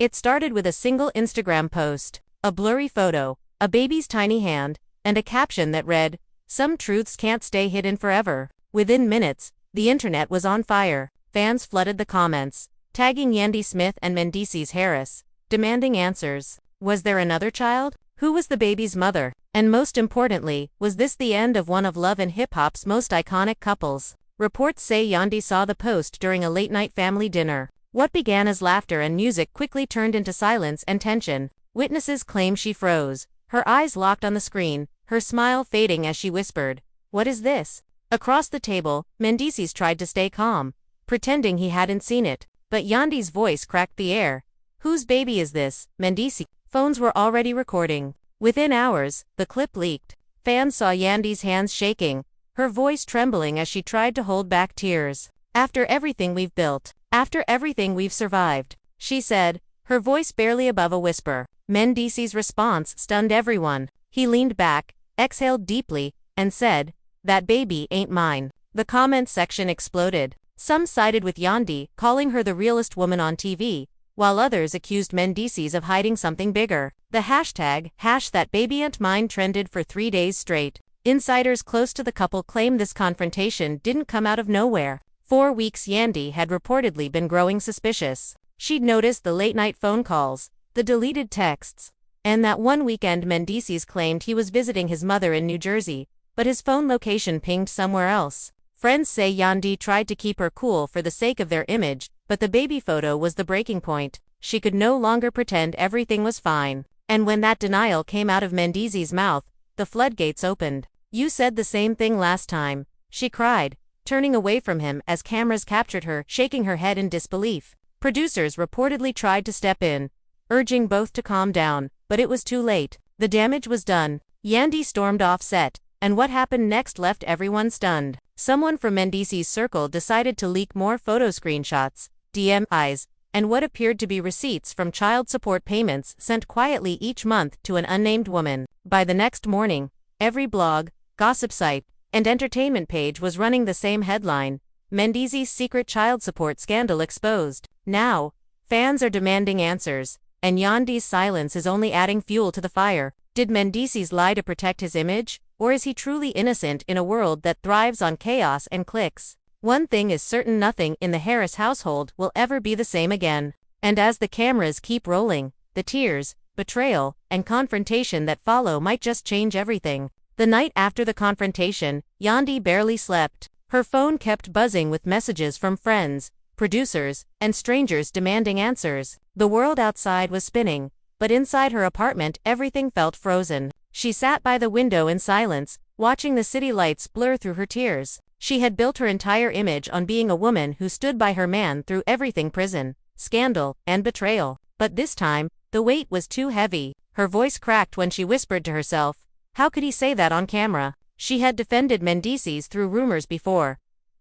It started with a single Instagram post, a blurry photo, a baby's tiny hand, and a caption that read, "Some truths can't stay hidden forever." Within minutes, the internet was on fire. Fans flooded the comments, tagging Yandy Smith and Mendeecees Harris, demanding answers. Was there another child? Who was the baby's mother? And most importantly, was this the end of one of love and hip-hop's most iconic couples? Reports say Yandy saw the post during a late-night family dinner. What began as laughter and music quickly turned into silence and tension. Witnesses claim she froze, her eyes locked on the screen, her smile fading as she whispered, "What is this?" Across the table, Mendeecees tried to stay calm, pretending he hadn't seen it, but Yandy's voice cracked the air. "Whose baby is this, Mendeecees?" Phones were already recording. Within hours, the clip leaked. Fans saw Yandy's hands shaking, her voice trembling as she tried to hold back tears. "After everything we've built, after everything we've survived," she said, her voice barely above a whisper. Mendeecees' response stunned everyone. He leaned back, exhaled deeply, and said, "That baby ain't mine." The comments section exploded. Some sided with Yandy, calling her the realest woman on TV, while others accused Mendeecees of hiding something bigger. The hashtag, #ThatBabyAntMine trended for 3 days straight. Insiders close to the couple claim this confrontation didn't come out of nowhere. For weeks Yandy had reportedly been growing suspicious. She'd noticed the late-night phone calls, the deleted texts, and that one weekend Mendeecees claimed he was visiting his mother in New Jersey, but his phone location pinged somewhere else. Friends say Yandy tried to keep her cool for the sake of their image, but the baby photo was the breaking point. She could no longer pretend everything was fine. And when that denial came out of Mendeecees' mouth, the floodgates opened. "You said the same thing last time," she cried, turning away from him as cameras captured her shaking her head in disbelief. Producers reportedly tried to step in, urging both to calm down, but it was too late. The damage was done. Yandy stormed off set, and what happened next left everyone stunned. Someone from Mendeecees' circle decided to leak more photo screenshots, DMs, and what appeared to be receipts from child support payments sent quietly each month to an unnamed woman. By the next morning, every blog, gossip site, and entertainment page was running the same headline: Mendeecees' secret child support scandal exposed. Now, fans are demanding answers, and Yandy's silence is only adding fuel to the fire. Did Mendeecees lie to protect his image, or is he truly innocent in a world that thrives on chaos and clicks? One thing is certain: nothing in the Harris household will ever be the same again. And as the cameras keep rolling, the tears, betrayal, and confrontation that follow might just change everything. The night after the confrontation, Yandy barely slept. Her phone kept buzzing with messages from friends, producers, and strangers demanding answers. The world outside was spinning, but inside her apartment everything felt frozen. She sat by the window in silence, watching the city lights blur through her tears. She had built her entire image on being a woman who stood by her man through everything: prison, scandal, and betrayal. But this time, the weight was too heavy. Her voice cracked when she whispered to herself, "How could he say that on camera?" She had defended Mendeecees through rumors before,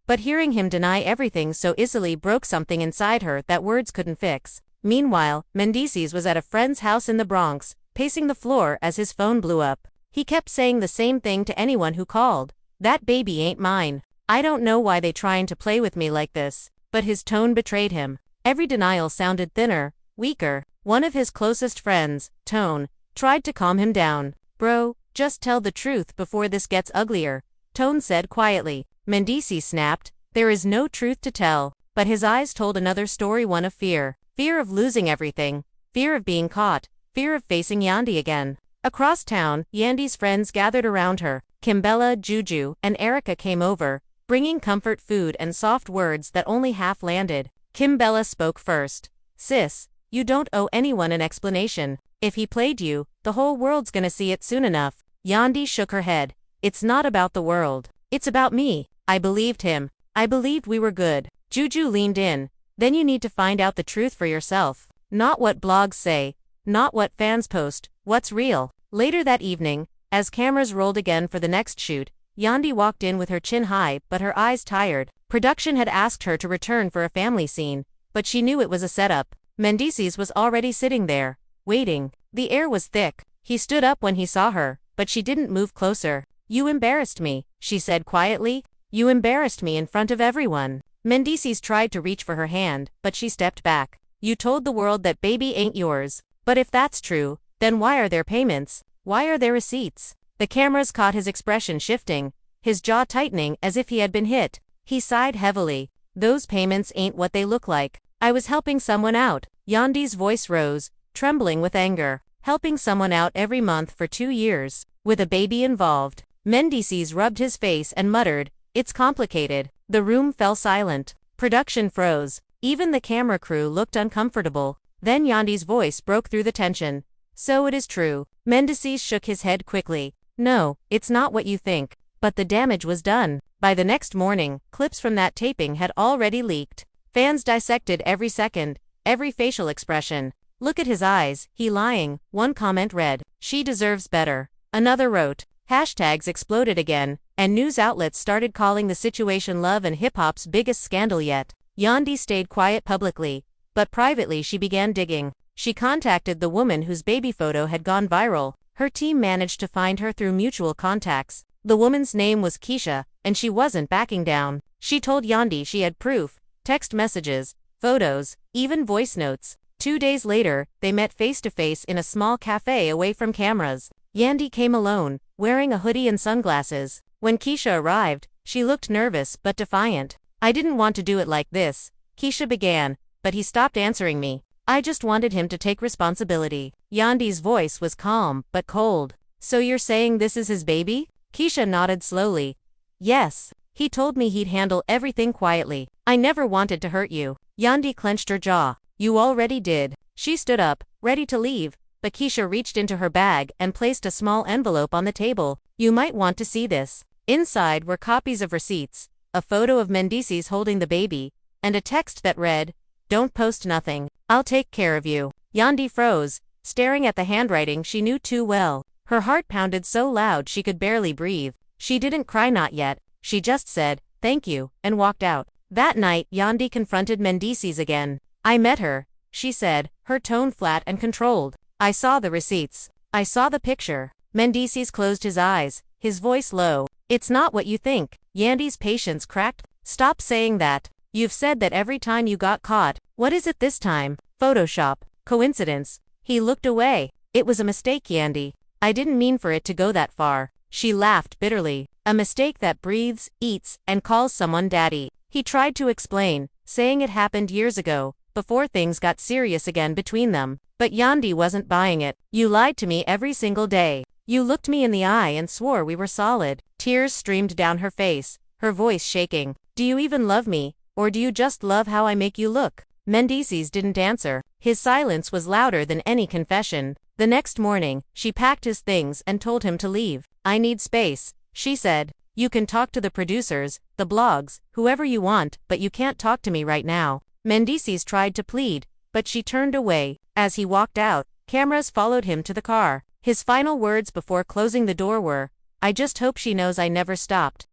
but hearing him deny everything so easily broke something inside her that words couldn't fix. Meanwhile, Mendeecees was at a friend's house in the Bronx, pacing the floor as his phone blew up. He kept saying the same thing to anyone who called: "That baby ain't mine. I don't know why they trying to play with me like this." But his tone betrayed him. Every denial sounded thinner, weaker. One of his closest friends, Tone, tried to calm him down. "Bro, just tell the truth before this gets uglier," Tone said quietly. Mendeecees snapped, "There is no truth to tell." But his eyes told another story, one of fear. Fear of losing everything. Fear of being caught. Fear of facing Yandy again. Across town, Yandy's friends gathered around her. Kimbella, Juju, and Erica came over, bringing comfort food and soft words that only half landed. Kimbella spoke first. "Sis, you don't owe anyone an explanation. If he played you, the whole world's gonna see it soon enough." Yandy shook her head. "It's not about the world. It's about me. I believed him. I believed we were good." Juju leaned in. "Then you need to find out the truth for yourself. Not what blogs say, not what fans post, what's real." Later that evening, as cameras rolled again for the next shoot, Yandy walked in with her chin high but her eyes tired. Production had asked her to return for a family scene, but she knew it was a setup. Mendeecees was already sitting there, waiting. The air was thick. He stood up when he saw her, but she didn't move closer. "You embarrassed me," she said quietly. "You embarrassed me in front of everyone." Mendeecees tried to reach for her hand, but she stepped back. You told the world that baby ain't yours. But if that's true, then why are there payments? Why are there receipts? The cameras caught his expression shifting, his jaw tightening as if he had been hit. He sighed heavily. Those payments ain't what they look like. I was helping someone out. Yandy's voice rose, trembling with anger. Helping someone out every month for 2 years, with a baby involved. Mendeecees rubbed his face and muttered, "It's complicated." The room fell silent. Production froze. Even the camera crew looked uncomfortable. Then Yandy's voice broke through the tension. "So it is true." Mendeecees shook his head quickly. "No, it's not what you think." But the damage was done. By the next morning, clips from that taping had already leaked. Fans dissected every second, every facial expression. "Look at his eyes, he lying," one comment read. "She deserves better." Another wrote. Hashtags exploded again, and news outlets started calling the situation love and hip-hop's biggest scandal yet. Yandy stayed quiet publicly, but privately she began digging. She contacted the woman whose baby photo had gone viral. Her team managed to find her through mutual contacts. The woman's name was Keisha, and she wasn't backing down. She told Yandy she had proof, text messages, photos, even voice notes. 2 days later, they met face-to-face in a small cafe away from cameras. Yandy came alone, wearing a hoodie and sunglasses. When Keisha arrived, she looked nervous but defiant. "I didn't want to do it like this," Keisha began, but he stopped answering me. "I just wanted him to take responsibility." Yandy's voice was calm but cold. "So you're saying this is his baby?" Keisha nodded slowly. "Yes. He told me he'd handle everything quietly. I never wanted to hurt you." Yandy clenched her jaw. "You already did." She stood up, ready to leave, but Keisha reached into her bag and placed a small envelope on the table. "You might want to see this." Inside were copies of receipts, a photo of Mendeecees holding the baby, and a text that read, "Don't post nothing. I'll take care of you." Yandy froze, staring at the handwriting she knew too well. Her heart pounded so loud she could barely breathe. She didn't cry, not yet. She just said, "Thank you," and walked out. That night, Yandy confronted Mendeecees again. "I met her," she said, her tone flat and controlled. "I saw the receipts. I saw the picture." Mendeecees closed his eyes, his voice low. "It's not what you think." Yandy's patience cracked. "Stop saying that. You've said that every time you got caught. What is it this time? Photoshop? Coincidence?" He looked away. "It was a mistake, Yandy. I didn't mean for it to go that far." She laughed bitterly. "A mistake that breathes, eats, and calls someone daddy." He tried to explain, saying it happened years ago, before things got serious again between them. But Yandy wasn't buying it. "You lied to me every single day. You looked me in the eye and swore we were solid." Tears streamed down her face, her voice shaking. "Do you even love me, or do you just love how I make you look?" Mendeecees didn't answer. His silence was louder than any confession. The next morning, she packed his things and told him to leave. "I need space," she said. "You can talk to the producers, the blogs, whoever you want, but you can't talk to me right now." Mendeecees tried to plead, but she turned away. As he walked out, cameras followed him to the car. His final words before closing the door were, "I just hope she knows I never stopped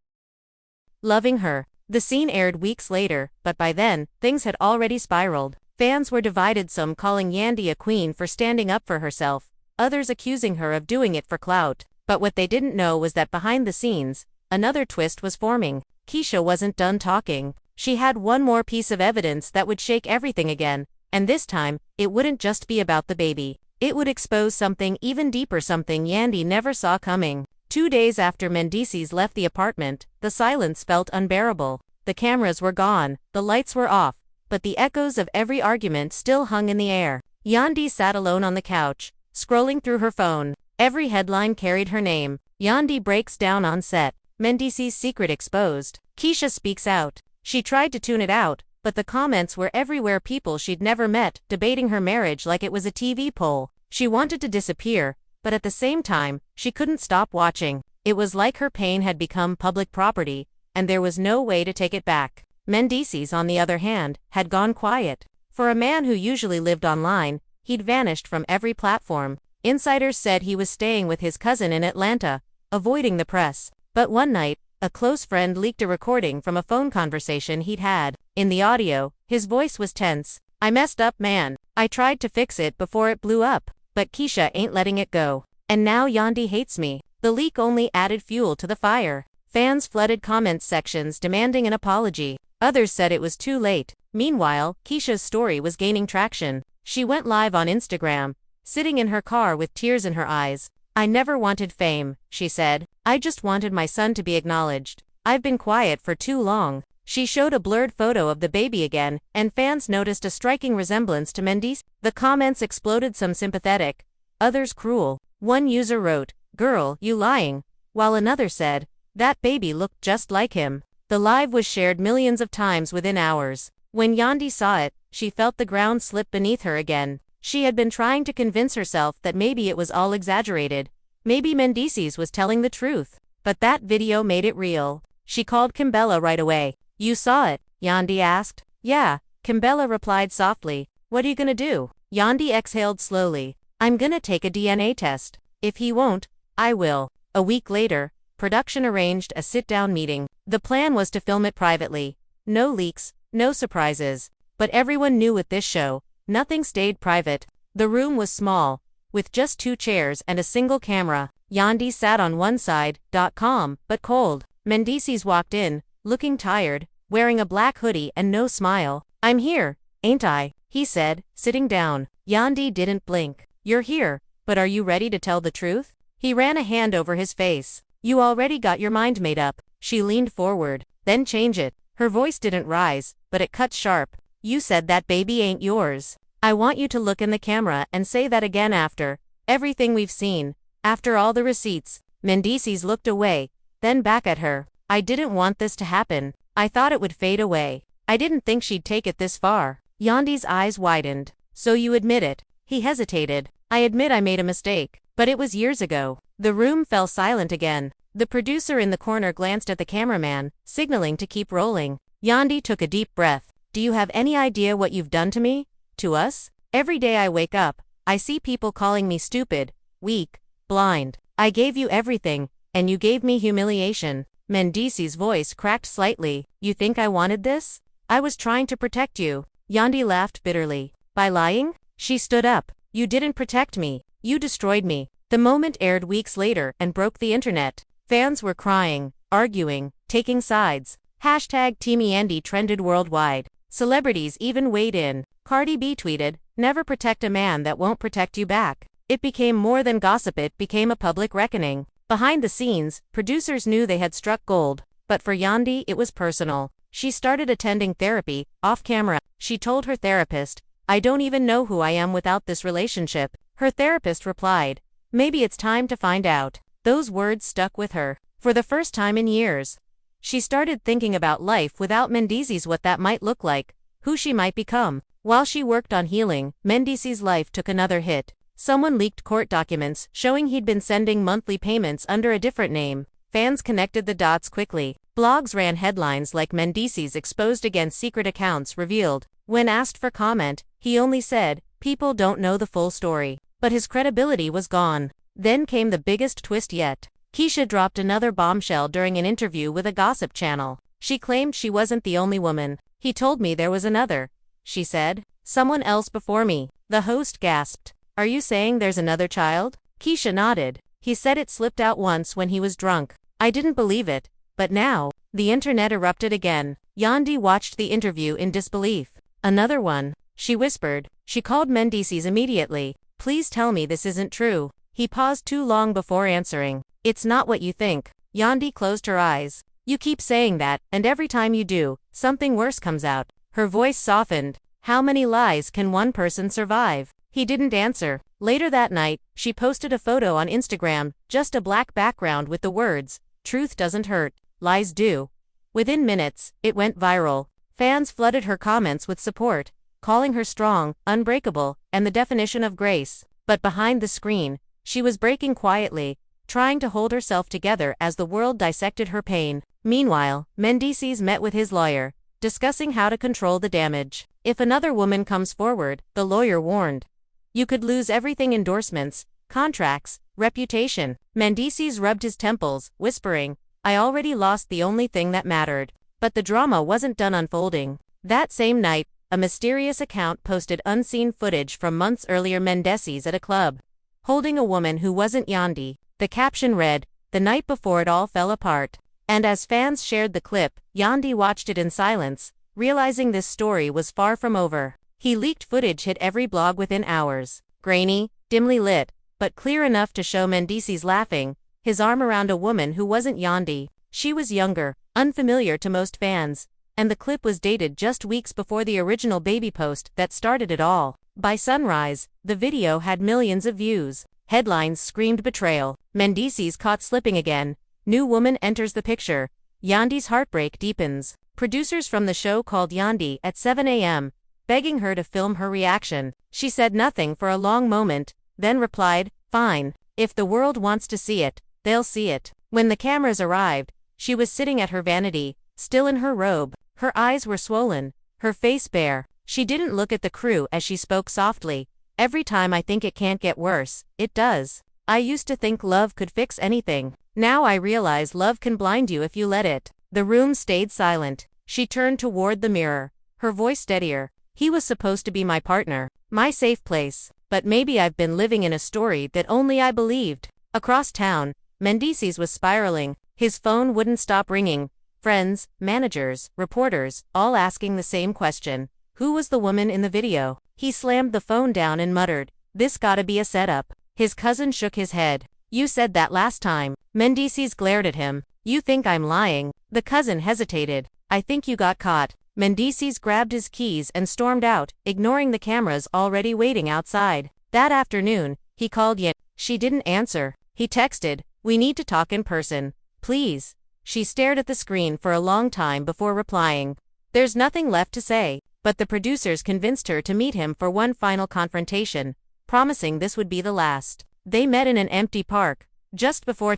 loving her." The scene aired weeks later, but by then, things had already spiraled. Fans were divided, some calling Yandy a queen for standing up for herself, others accusing her of doing it for clout. But what they didn't know was that behind the scenes, another twist was forming. Keisha wasn't done talking. She had one more piece of evidence that would shake everything again, and this time, it wouldn't just be about the baby. It would expose something even deeper, something Yandy never saw coming. 2 days after Mendeecees left the apartment, the silence felt unbearable. The cameras were gone, the lights were off, but the echoes of every argument still hung in the air. Yandy sat alone on the couch, scrolling through her phone. Every headline carried her name. Yandy breaks down on set. Mendeecees' secret exposed. Keisha speaks out. She tried to tune it out, but the comments were everywhere, people she'd never met, debating her marriage like it was a TV poll. She wanted to disappear, but at the same time, she couldn't stop watching. It was like her pain had become public property, and there was no way to take it back. Mendeecees, on the other hand, had gone quiet. For a man who usually lived online, he'd vanished from every platform. Insiders said he was staying with his cousin in Atlanta, avoiding the press. But one night, a close friend leaked a recording from a phone conversation he'd had. In the audio, his voice was tense. "I messed up, man. I tried to fix it before it blew up. But Keisha ain't letting it go. And now Yandy hates me." The leak only added fuel to the fire. Fans flooded comments sections demanding an apology. Others said it was too late. Meanwhile, Keisha's story was gaining traction. She went live on Instagram, sitting in her car with tears in her eyes. "I never wanted fame," she said. "I just wanted my son to be acknowledged. I've been quiet for too long." She showed a blurred photo of the baby again, and fans noticed a striking resemblance to Mendeecees. The comments exploded, some sympathetic, others cruel. One user wrote, "Girl, you lying," while another said, "That baby looked just like him." The live was shared millions of times within hours. When Yandy saw it, she felt the ground slip beneath her again. She had been trying to convince herself that maybe it was all exaggerated. Maybe Mendeecees was telling the truth. But that video made it real. She called Kimbella right away. "You saw it?" Yandy asked. "Yeah," Kimbella replied softly. "What are you gonna do?" Yandy exhaled slowly. "I'm gonna take a DNA test. If he won't, I will." A week later, production arranged a sit-down meeting. The plan was to film it privately. No leaks, no surprises. But everyone knew with this show, nothing stayed private. The room was small, with just 2 chairs and a single camera. Yandy sat on one side, calm, but cold. Mendeecees walked in, looking tired, wearing a black hoodie and no smile. "I'm here, ain't I?" he said, sitting down. Yandy didn't blink. "You're here, but are you ready to tell the truth?" He ran a hand over his face. "You already got your mind made up." She leaned forward. "Then change it." Her voice didn't rise, but it cut sharp. "You said that baby ain't yours. I want you to look in the camera and say that again after everything we've seen, after all the receipts." Mendeecees looked away, then back at her. "I didn't want this to happen. I thought it would fade away. I didn't think she'd take it this far." Yandy's eyes widened. "So you admit it?" He hesitated. "I admit I made a mistake. But it was years ago." The room fell silent again. The producer in the corner glanced at the cameraman, signaling to keep rolling. Yandy took a deep breath. "Do you have any idea what you've done to me? To us? Every day I wake up, I see people calling me stupid, weak, blind. I gave you everything, and you gave me humiliation." Mendeecees' voice cracked slightly. "You think I wanted this? I was trying to protect you." Yandy laughed bitterly. "By lying?" She stood up. "You didn't protect me. You destroyed me." The moment aired weeks later and broke the internet. Fans were crying, arguing, taking sides. Hashtag Team Yandy trended worldwide. Celebrities even weighed in. Cardi B tweeted, "Never protect a man that won't protect you back." It became more than gossip, it became a public reckoning. Behind the scenes, producers knew they had struck gold. But for Yandy, it was personal. She started attending therapy, off camera. She told her therapist, "I don't even know who I am without this relationship." Her therapist replied, "Maybe it's time to find out." Those words stuck with her. For the first time in years, she started thinking about life without Mendeecees, what that might look like, who she might become. While she worked on healing, Mendeecees' life took another hit. Someone leaked court documents showing he'd been sending monthly payments under a different name. Fans connected the dots quickly. Blogs ran headlines like "Mendeecees exposed against secret accounts revealed." When asked for comment, he only said, "People don't know the full story." But his credibility was gone. Then came the biggest twist yet. Keisha dropped another bombshell during an interview with a gossip channel. She claimed she wasn't the only woman. "He told me there was another," she said. "Someone else before me." The host gasped. "Are you saying there's another child?" Keisha nodded. "He said it slipped out once when he was drunk. I didn't believe it. But now." The internet erupted again. Yandy watched the interview in disbelief. "Another one," she whispered. She called Mendeecees immediately. "Please tell me this isn't true." He paused too long before answering. "It's not what you think." Yandy closed her eyes. "You keep saying that, and every time you do, something worse comes out." Her voice softened. "How many lies can one person survive?" He didn't answer. Later that night, she posted a photo on Instagram, just a black background with the words, "Truth doesn't hurt, lies do." Within minutes, it went viral. Fans flooded her comments with support, calling her strong, unbreakable, and the definition of grace. But behind the screen, she was breaking quietly, trying to hold herself together as the world dissected her pain. Meanwhile, Mendeecees met with his lawyer, discussing how to control the damage. If another woman comes forward, the lawyer warned, you could lose everything: endorsements, contracts, reputation. Mendeecees rubbed his temples, whispering, "I already lost the only thing that mattered." But the drama wasn't done unfolding. That same night, a mysterious account posted unseen footage from months earlier: Mendeecees at a club, holding a woman who wasn't Yandy. The caption read, "The night before it all fell apart." And as fans shared the clip, Yandy watched it in silence, realizing this story was far from over. He leaked footage hit every blog within hours. Grainy, dimly lit, but clear enough to show Mendeecees laughing, his arm around a woman who wasn't Yandy. She was younger, unfamiliar to most fans, and the clip was dated just weeks before the original baby post that started it all. By sunrise, the video had millions of views. Headlines screamed betrayal. Mendeecees caught slipping again. New woman enters the picture. Yandy's heartbreak deepens. Producers from the show called Yandy at 7 a.m., begging her to film her reaction. She said nothing for a long moment, then replied, "Fine. If the world wants to see it, they'll see it." When the cameras arrived, she was sitting at her vanity, still in her robe. Her eyes were swollen, her face bare. She didn't look at the crew as she spoke softly. "Every time I think it can't get worse, it does. I used to think love could fix anything. Now I realize love can blind you if you let it." The room stayed silent. She turned toward the mirror, her voice steadier. "He was supposed to be my partner, my safe place, but maybe I've been living in a story that only I believed." Across town, Mendeecees was spiraling. His phone wouldn't stop ringing. Friends, managers, reporters, all asking the same question. Who was the woman in the video? He slammed the phone down and muttered, "This gotta be a setup." His cousin shook his head. "You said that last time." Mendeecees glared at him. "You think I'm lying?" The cousin hesitated. "I think you got caught." Mendeecees grabbed his keys and stormed out, ignoring the cameras already waiting outside. That afternoon, he called Yandy. She didn't answer. He texted, "We need to talk in person. Please." She stared at the screen for a long time before replying. There's nothing left to say, but the producers convinced her to meet him for one final confrontation, promising this would be the last. They met in an empty park, just before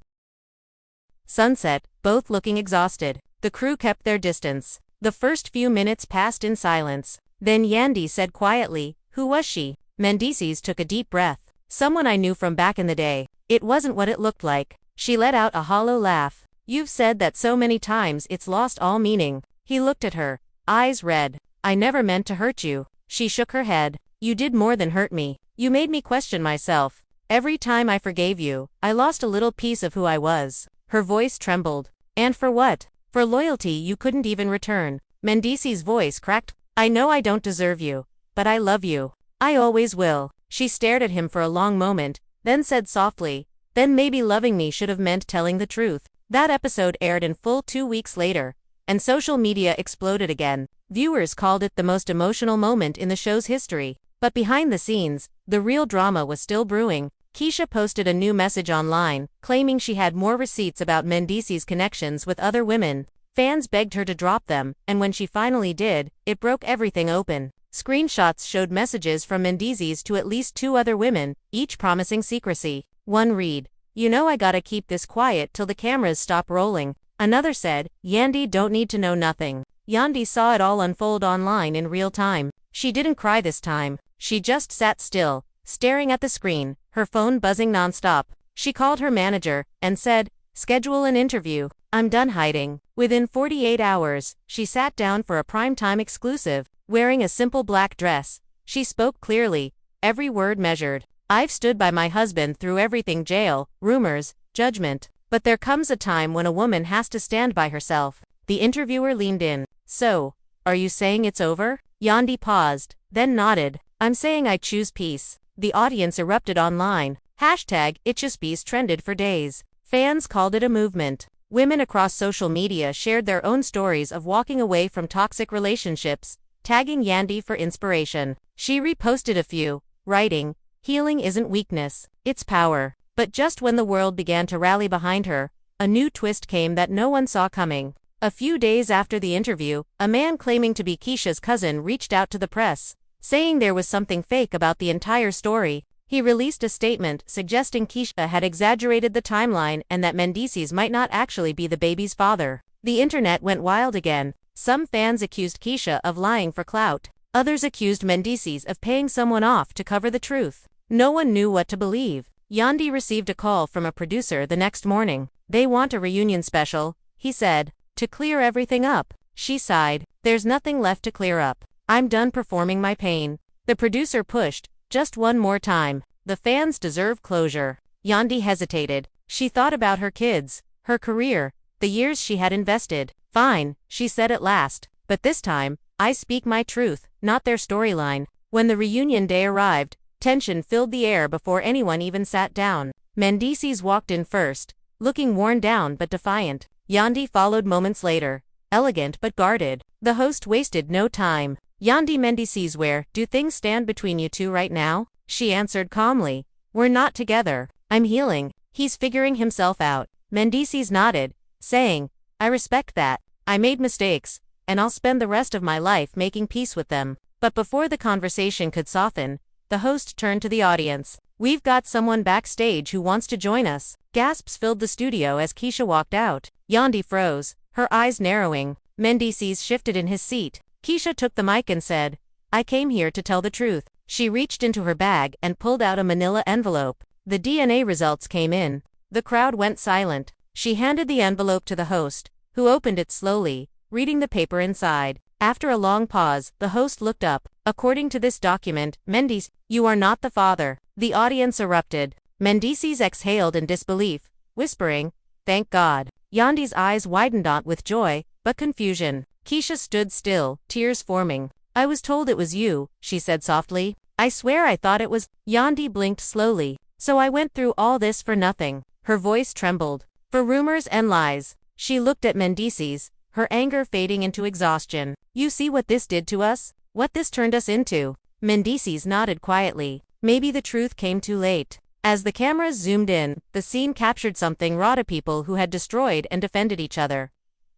sunset, both looking exhausted. The crew kept their distance. The first few minutes passed in silence. Then Yandy said quietly, "Who was she?" Mendeecees took a deep breath. "Someone I knew from back in the day." It wasn't what it looked like. She let out a hollow laugh. "You've said that so many times it's lost all meaning." He looked at her, eyes red. "I never meant to hurt you." She shook her head. "You did more than hurt me. You made me question myself. Every time I forgave you, I lost a little piece of who I was." Her voice trembled. "And for what?" "For loyalty you couldn't even return." Mendeecees' voice cracked. "I know I don't deserve you, but I love you. I always will." She stared at him for a long moment, then said softly, "Then maybe loving me should have meant telling the truth." That episode aired in full 2 weeks later, and social media exploded again. Viewers called it the most emotional moment in the show's history. But behind the scenes, the real drama was still brewing. Keisha posted a new message online, claiming she had more receipts about Mendeecees' connections with other women. Fans begged her to drop them, and when she finally did, it broke everything open. Screenshots showed messages from Mendeecees to at least 2 other women, each promising secrecy. One read, "You know I gotta keep this quiet till the cameras stop rolling." Another said, "Yandy don't need to know nothing." Yandy saw it all unfold online in real time. She didn't cry this time. She just sat still, staring at the screen, her phone buzzing nonstop. She called her manager and said, "Schedule an interview. I'm done hiding." Within 48 hours, she sat down for a primetime exclusive, wearing a simple black dress. She spoke clearly, every word measured. "I've stood by my husband through everything: jail, rumors, judgment. But there comes a time when a woman has to stand by herself." The interviewer leaned in. "So, are you saying it's over?" Yandy paused, then nodded. "I'm saying I choose peace." The audience erupted online. #ItChoosePeace trended for days. Fans called it a movement. Women across social media shared their own stories of walking away from toxic relationships, tagging Yandy for inspiration. She reposted a few, writing, "Healing isn't weakness, it's power." But just when the world began to rally behind her, a new twist came that no one saw coming. A few days after the interview, a man claiming to be Keisha's cousin reached out to the press, saying there was something fake about the entire story. He released a statement suggesting Keisha had exaggerated the timeline and that Mendeecees might not actually be the baby's father. The internet went wild again. Some fans accused Keisha of lying for clout. Others accused Mendeecees of paying someone off to cover the truth. No one knew what to believe. Yandy received a call from a producer the next morning. "They want a reunion special," he said, "to clear everything up." She sighed. "There's nothing left to clear up. I'm done performing my pain." The producer pushed, "Just one more time. The fans deserve closure." Yandy hesitated. She thought about her kids, her career, the years she had invested. "Fine," she said at last. "But this time, I speak my truth, not their storyline. When the reunion day arrived, tension filled the air before anyone even sat down. Mendeecees walked in first, looking worn down but defiant. Yandy followed moments later, elegant but guarded. The host wasted no time. Yandy Mendeecees, where do things stand between you two right now? She answered calmly. We're not together. I'm healing. He's figuring himself out. Mendeecees nodded, saying, I respect that. I made mistakes, and I'll spend the rest of my life making peace with them. But before the conversation could soften, the host turned to the audience. We've got someone backstage who wants to join us. Gasps filled the studio as Keisha walked out. Yandy froze, her eyes narrowing. Mendeecees shifted in his seat. Keisha took the mic and said, I came here to tell the truth. She reached into her bag and pulled out a manila envelope. The DNA results came in. The crowd went silent. She handed the envelope to the host, who opened it slowly, reading the paper inside. After a long pause, the host looked up. According to this document, Mendeecees, you are not the father. The audience erupted. Mendeecees exhaled in disbelief, whispering, Thank God. Yandy's eyes widened not with joy, but confusion. Keisha stood still, tears forming. I was told it was you, she said softly. I swear I thought it was. Yandy blinked slowly. So I went through all this for nothing. Her voice trembled. For rumors and lies. She looked at Mendeecees, her anger fading into exhaustion. You see what this did to us? What this turned us into? Mendeecees nodded quietly. Maybe the truth came too late. As the cameras zoomed in, the scene captured something raw to people who had destroyed and defended each other.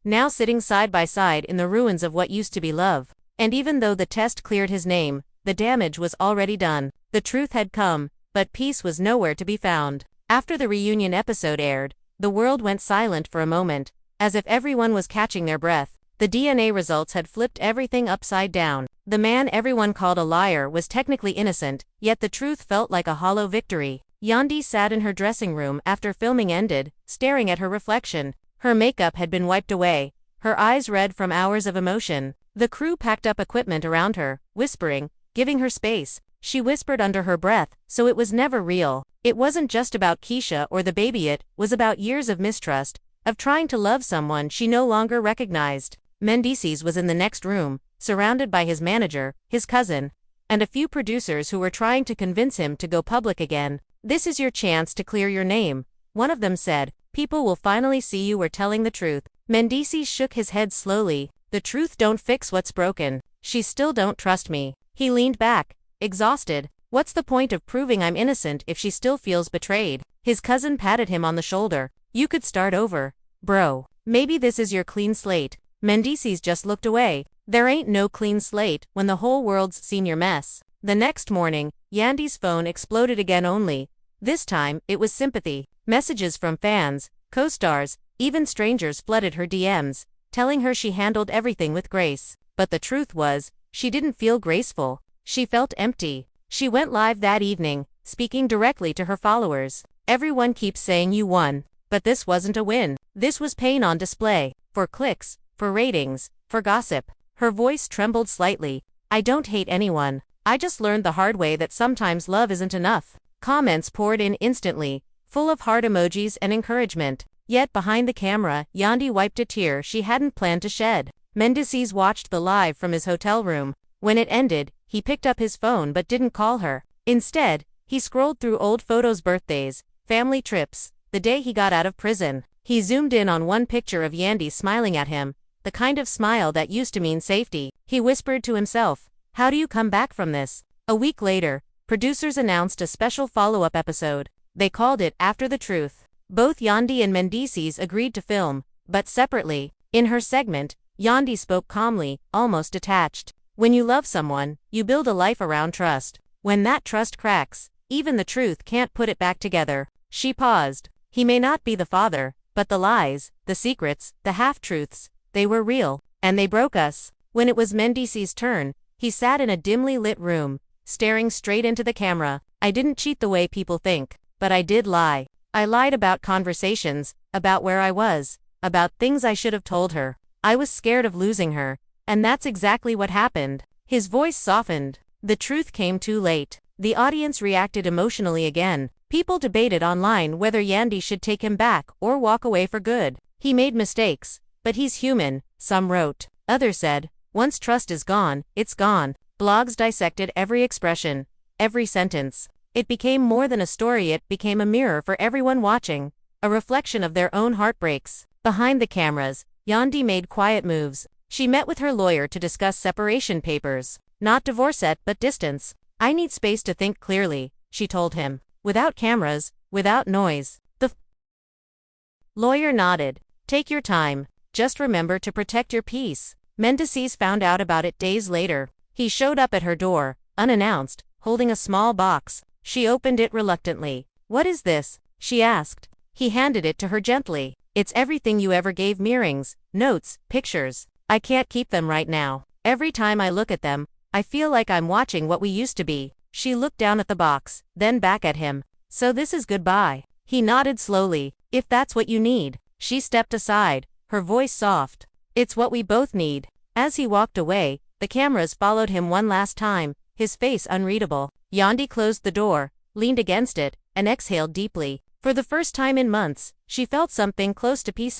Now sitting side by side in the ruins of what used to be love. And even though the test cleared his name, the damage was already done. The truth had come, but peace was nowhere to be found. After the reunion episode aired, the world went silent for a moment, as if everyone was catching their breath. The DNA results had flipped everything upside down. The man everyone called a liar was technically innocent, yet the truth felt like a hollow victory. Yandy sat in her dressing room after filming ended, staring at her reflection. Her makeup had been wiped away, her eyes red from hours of emotion. The crew packed up equipment around her, whispering, giving her space. She whispered under her breath, so it was never real. It wasn't just about Keisha or the baby, it was about years of mistrust, of trying to love someone she no longer recognized. Mendeecees was in the next room, surrounded by his manager, his cousin, and a few producers who were trying to convince him to go public again. This is your chance to clear your name, one of them said. People will finally see you were telling the truth. Mendeecees shook his head slowly. The truth don't fix what's broken. She still don't trust me. He leaned back, exhausted. What's the point of proving I'm innocent if she still feels betrayed? His cousin patted him on the shoulder. You could start over, bro. Maybe this is your clean slate. Mendeecees just looked away. There ain't no clean slate when the whole world's seen your mess. The next morning, Yandy's phone exploded again, only this time, it was sympathy. Messages from fans, co-stars, even strangers flooded her DMs, telling her she handled everything with grace. But the truth was, she didn't feel graceful. She felt empty. She went live that evening, speaking directly to her followers. Everyone keeps saying you won, but this wasn't a win. This was pain on display. For clicks, for ratings, for gossip. Her voice trembled slightly. I don't hate anyone. I just learned the hard way that sometimes love isn't enough. Comments poured in instantly, full of heart emojis and encouragement. Yet behind the camera, Yandy wiped a tear she hadn't planned to shed. Mendeecees watched the live from his hotel room. When it ended, he picked up his phone but didn't call her. Instead, he scrolled through old photos, birthdays, family trips, the day he got out of prison. He zoomed in on one picture of Yandy smiling at him, the kind of smile that used to mean safety. He whispered to himself, how do you come back from this? A week later, producers announced a special follow-up episode. They called it After the Truth. Both Yandy and Mendeecees agreed to film, but separately. In her segment, Yandy spoke calmly, almost detached. When you love someone, you build a life around trust. When that trust cracks, even the truth can't put it back together. She paused. He may not be the father, but the lies, the secrets, the half-truths, they were real, and they broke us. When it was Mendeecees' turn, he sat in a dimly lit room, staring straight into the camera. I didn't cheat the way people think, but I did lie. I lied about conversations, about where I was, about things I should have told her. I was scared of losing her, and that's exactly what happened. His voice softened. The truth came too late. The audience reacted emotionally again. People debated online whether Yandy should take him back or walk away for good. He made mistakes, but he's human, some wrote. Others said, Once trust is gone, it's gone. Blogs dissected every expression, every sentence. It became more than a story, it became a mirror for everyone watching, a reflection of their own heartbreaks. Behind the cameras, Yandy made quiet moves. She met with her lawyer to discuss separation papers. Not divorce yet, but distance. I need space to think clearly, she told him. Without cameras, without noise. The lawyer nodded. Take your time. Just remember to protect your peace. Mendeecees found out about it days later. He showed up at her door, unannounced, holding a small box. She opened it reluctantly. What is this? She asked. He handed it to her gently. It's everything you ever gave me, rings, notes, pictures. I can't keep them right now. Every time I look at them, I feel like I'm watching what we used to be. She looked down at the box, then back at him. So this is goodbye. He nodded slowly. If that's what you need. She stepped aside, her voice soft. It's what we both need. As he walked away, the cameras followed him one last time, his face unreadable. Yandy closed the door, leaned against it, and exhaled deeply. For the first time in months, she felt something close to peace.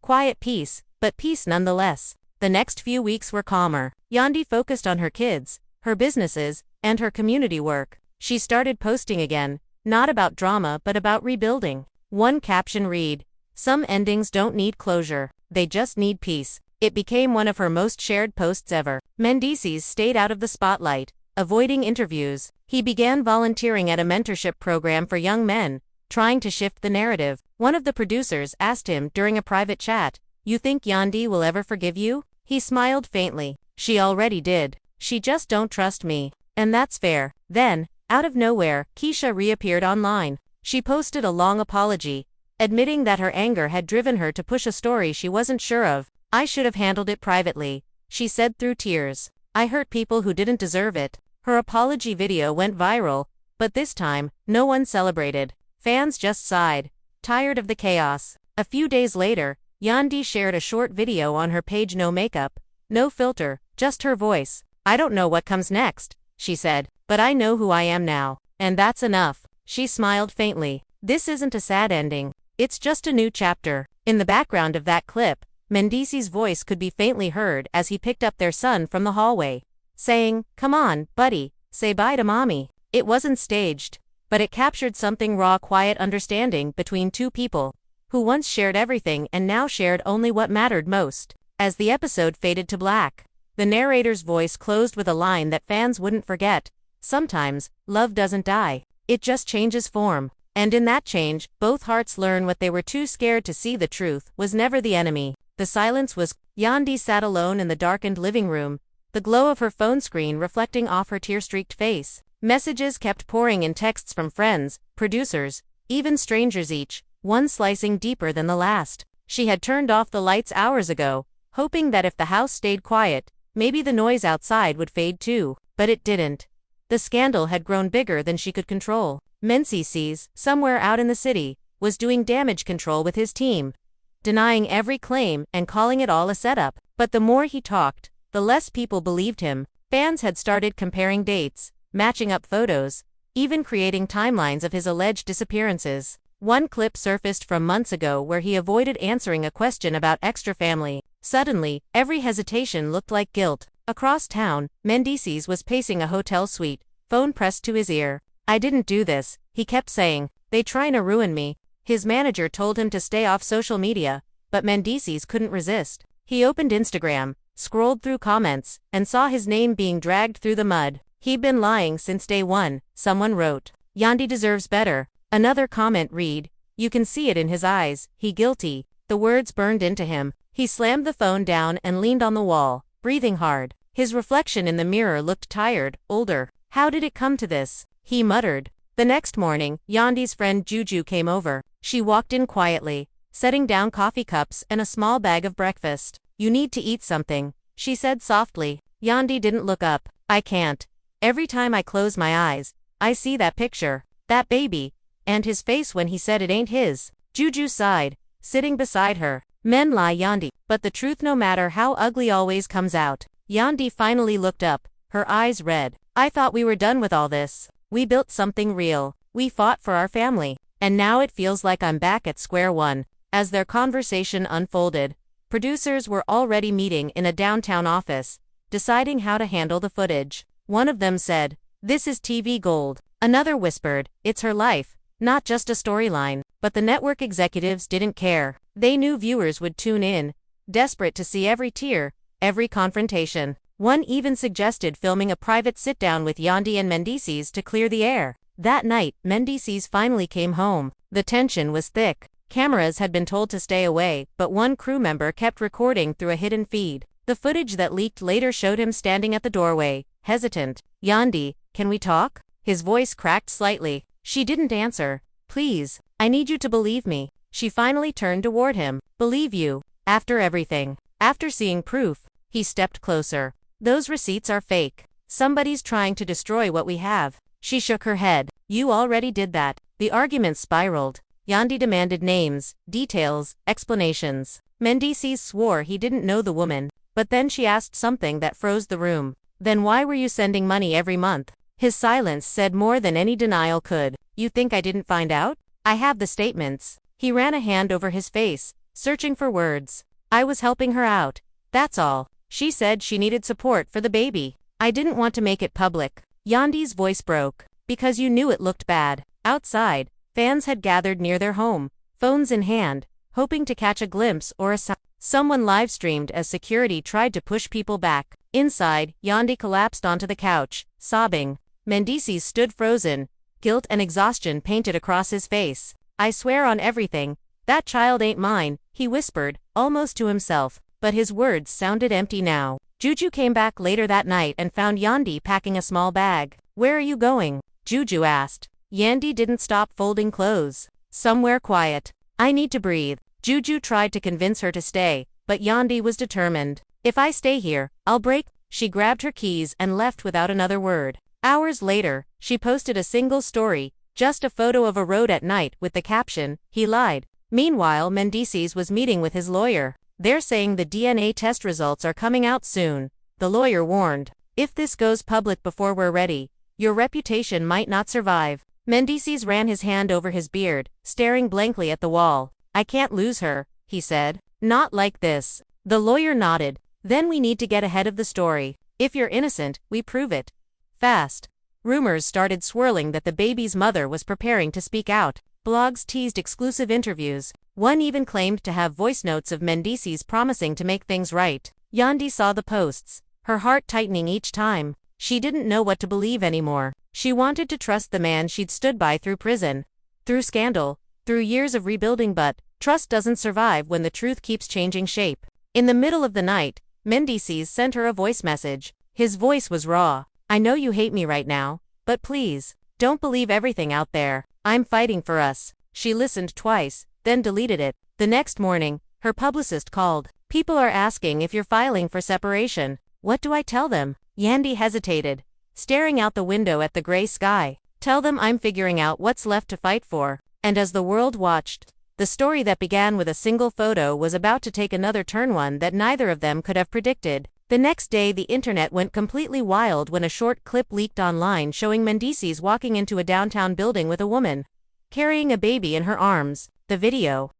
Quiet peace, but peace nonetheless. The next few weeks were calmer. Yandy focused on her kids, her businesses, and her community work. She started posting again, not about drama but about rebuilding. One caption read, "Some endings don't need closure, they just need peace." It became one of her most shared posts ever. Mendeecees stayed out of the spotlight, avoiding interviews. He began volunteering at a mentorship program for young men, trying to shift the narrative. One of the producers asked him during a private chat, "You think Yandy will ever forgive you?" He smiled faintly. "She already did. She just don't trust me. And that's fair." Then, out of nowhere, Keisha reappeared online. She posted a long apology, admitting that her anger had driven her to push a story she wasn't sure of. "I should have handled it privately," she said through tears. "I hurt people who didn't deserve it." Her apology video went viral, but this time, no one celebrated. Fans just sighed, tired of the chaos. A few days later, Yandy shared a short video on her page. No makeup, no filter, just her voice. "I don't know what comes next," she said, "but I know who I am now. And that's enough." She smiled faintly. This isn't a sad ending. It's just a new chapter. In the background of that clip, Mendeecees' voice could be faintly heard as he picked up their son from the hallway, saying, "Come on, buddy, say bye to mommy." It wasn't staged, but it captured something raw, quiet understanding between two people who once shared everything and now shared only what mattered most. As the episode faded to black, the narrator's voice closed with a line that fans wouldn't forget. Sometimes, love doesn't die. It just changes form. And in that change, both hearts learn what they were too scared to see. The truth was never the enemy. The silence was. Yandy sat alone in the darkened living room, the glow of her phone screen reflecting off her tear-streaked face. Messages kept pouring in, texts from friends, producers, even strangers, each one slicing deeper than the last. She had turned off the lights hours ago, hoping that if the house stayed quiet, maybe the noise outside would fade too. But it didn't. The scandal had grown bigger than she could control. Mendeecees, somewhere out in the city, was doing damage control with his team, denying every claim and calling it all a setup. But the more he talked, the less people believed him. Fans had started comparing dates, matching up photos, even creating timelines of his alleged disappearances. One clip surfaced from months ago where he avoided answering a question about extra family. Suddenly, every hesitation looked like guilt. Across town, Mendeecees was pacing a hotel suite, phone pressed to his ear. "I didn't do this," he kept saying. "They trying to ruin me." His manager told him to stay off social media, but Mendeecees couldn't resist. He opened Instagram, scrolled through comments, and saw his name being dragged through the mud. "He'd been lying since day one," someone wrote. "Yandy deserves better." Another comment read, "You can see it in his eyes, he guilty." The words burned into him. He slammed the phone down and leaned on the wall, breathing hard. His reflection in the mirror looked tired, older. "How did it come to this?" he muttered. The next morning, Yandy's friend Juju came over. She walked in quietly, setting down coffee cups and a small bag of breakfast. "You need to eat something," she said softly. Yandy didn't look up. "I can't. Every time I close my eyes, I see that picture, that baby." And his face when he said it ain't his. Juju sighed, sitting beside her. "Men lie, Yandy, but the truth, no matter how ugly, always comes out." Yandy finally looked up, her eyes red. "I thought we were done with all this. We built something real. We fought for our family. And now it feels like I'm back at square one." As their conversation unfolded, producers were already meeting in a downtown office, deciding how to handle the footage. One of them said, "This is TV gold." Another whispered, "It's her life, not just a storyline." But the network executives didn't care. They knew viewers would tune in, desperate to see every tear, every confrontation. One even suggested filming a private sit-down with Yandy and Mendeecees to clear the air. That night, Mendeecees finally came home. The tension was thick. Cameras had been told to stay away, but one crew member kept recording through a hidden feed. The footage that leaked later showed him standing at the doorway, hesitant. "Yandy, can we talk?" His voice cracked slightly. She didn't answer. "Please, I need you to believe me." She finally turned toward him. "Believe you? After everything?" After seeing proof, he stepped closer. "Those receipts are fake. Somebody's trying to destroy what we have." She shook her head. "You already did that." The argument spiraled. Yandy demanded names, details, explanations. Mendeecees swore he didn't know the woman, but then she asked something that froze the room. "Then why were you sending money every month?" His silence said more than any denial could. "You think I didn't find out? I have the statements." He ran a hand over his face, searching for words. "I was helping her out. That's all. She said she needed support for the baby. I didn't want to make it public." Yandy's voice broke. "Because you knew it looked bad." Outside, fans had gathered near their home, phones in hand, hoping to catch a glimpse or a sound. Someone live-streamed as security tried to push people back. Inside, Yandy collapsed onto the couch, sobbing. Mendeecees stood frozen, guilt and exhaustion painted across his face. "I swear on everything, that child ain't mine," he whispered, almost to himself, but his words sounded empty now. Juju came back later that night and found Yandy packing a small bag. "Where are you going?" Juju asked. Yandy didn't stop folding clothes. "Somewhere quiet. I need to breathe." Juju tried to convince her to stay, but Yandy was determined. "If I stay here, I'll break." She grabbed her keys and left without another word. Hours later, she posted a single story, just a photo of a road at night with the caption, "He lied." Meanwhile, Mendeecees was meeting with his lawyer. "They're saying the DNA test results are coming out soon," the lawyer warned. "If this goes public before we're ready, your reputation might not survive." Mendeecees ran his hand over his beard, staring blankly at the wall. "I can't lose her," he said. "Not like this." The lawyer nodded. "Then we need to get ahead of the story. If you're innocent, we prove it. Fast." Rumors started swirling that the baby's mother was preparing to speak out. Blogs teased exclusive interviews. One even claimed to have voice notes of Mendeecees promising to make things right. Yandy saw the posts, her heart tightening each time. She didn't know what to believe anymore. She wanted to trust the man she'd stood by through prison, through scandal, through years of rebuilding, but trust doesn't survive when the truth keeps changing shape. In the middle of the night, Mendeecees sent her a voice message. His voice was raw. "I know you hate me right now, but please, don't believe everything out there. I'm fighting for us." She listened twice, then deleted it. The next morning, her publicist called. "People are asking if you're filing for separation. What do I tell them?" Yandy hesitated, staring out the window at the gray sky. "Tell them I'm figuring out what's left to fight for." And as the world watched, the story that began with a single photo was about to take another turn, one that neither of them could have predicted. The next day, the internet went completely wild when a short clip leaked online showing Mendeecees walking into a downtown building with a woman carrying a baby in her arms. The video,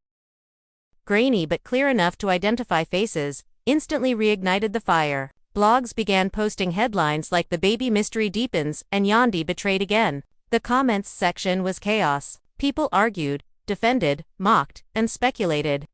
grainy but clear enough to identify faces, instantly reignited the fire. Blogs began posting headlines like "The baby mystery deepens" and "Yandy betrayed again." The comments section was chaos. People argued, defended, mocked, and speculated.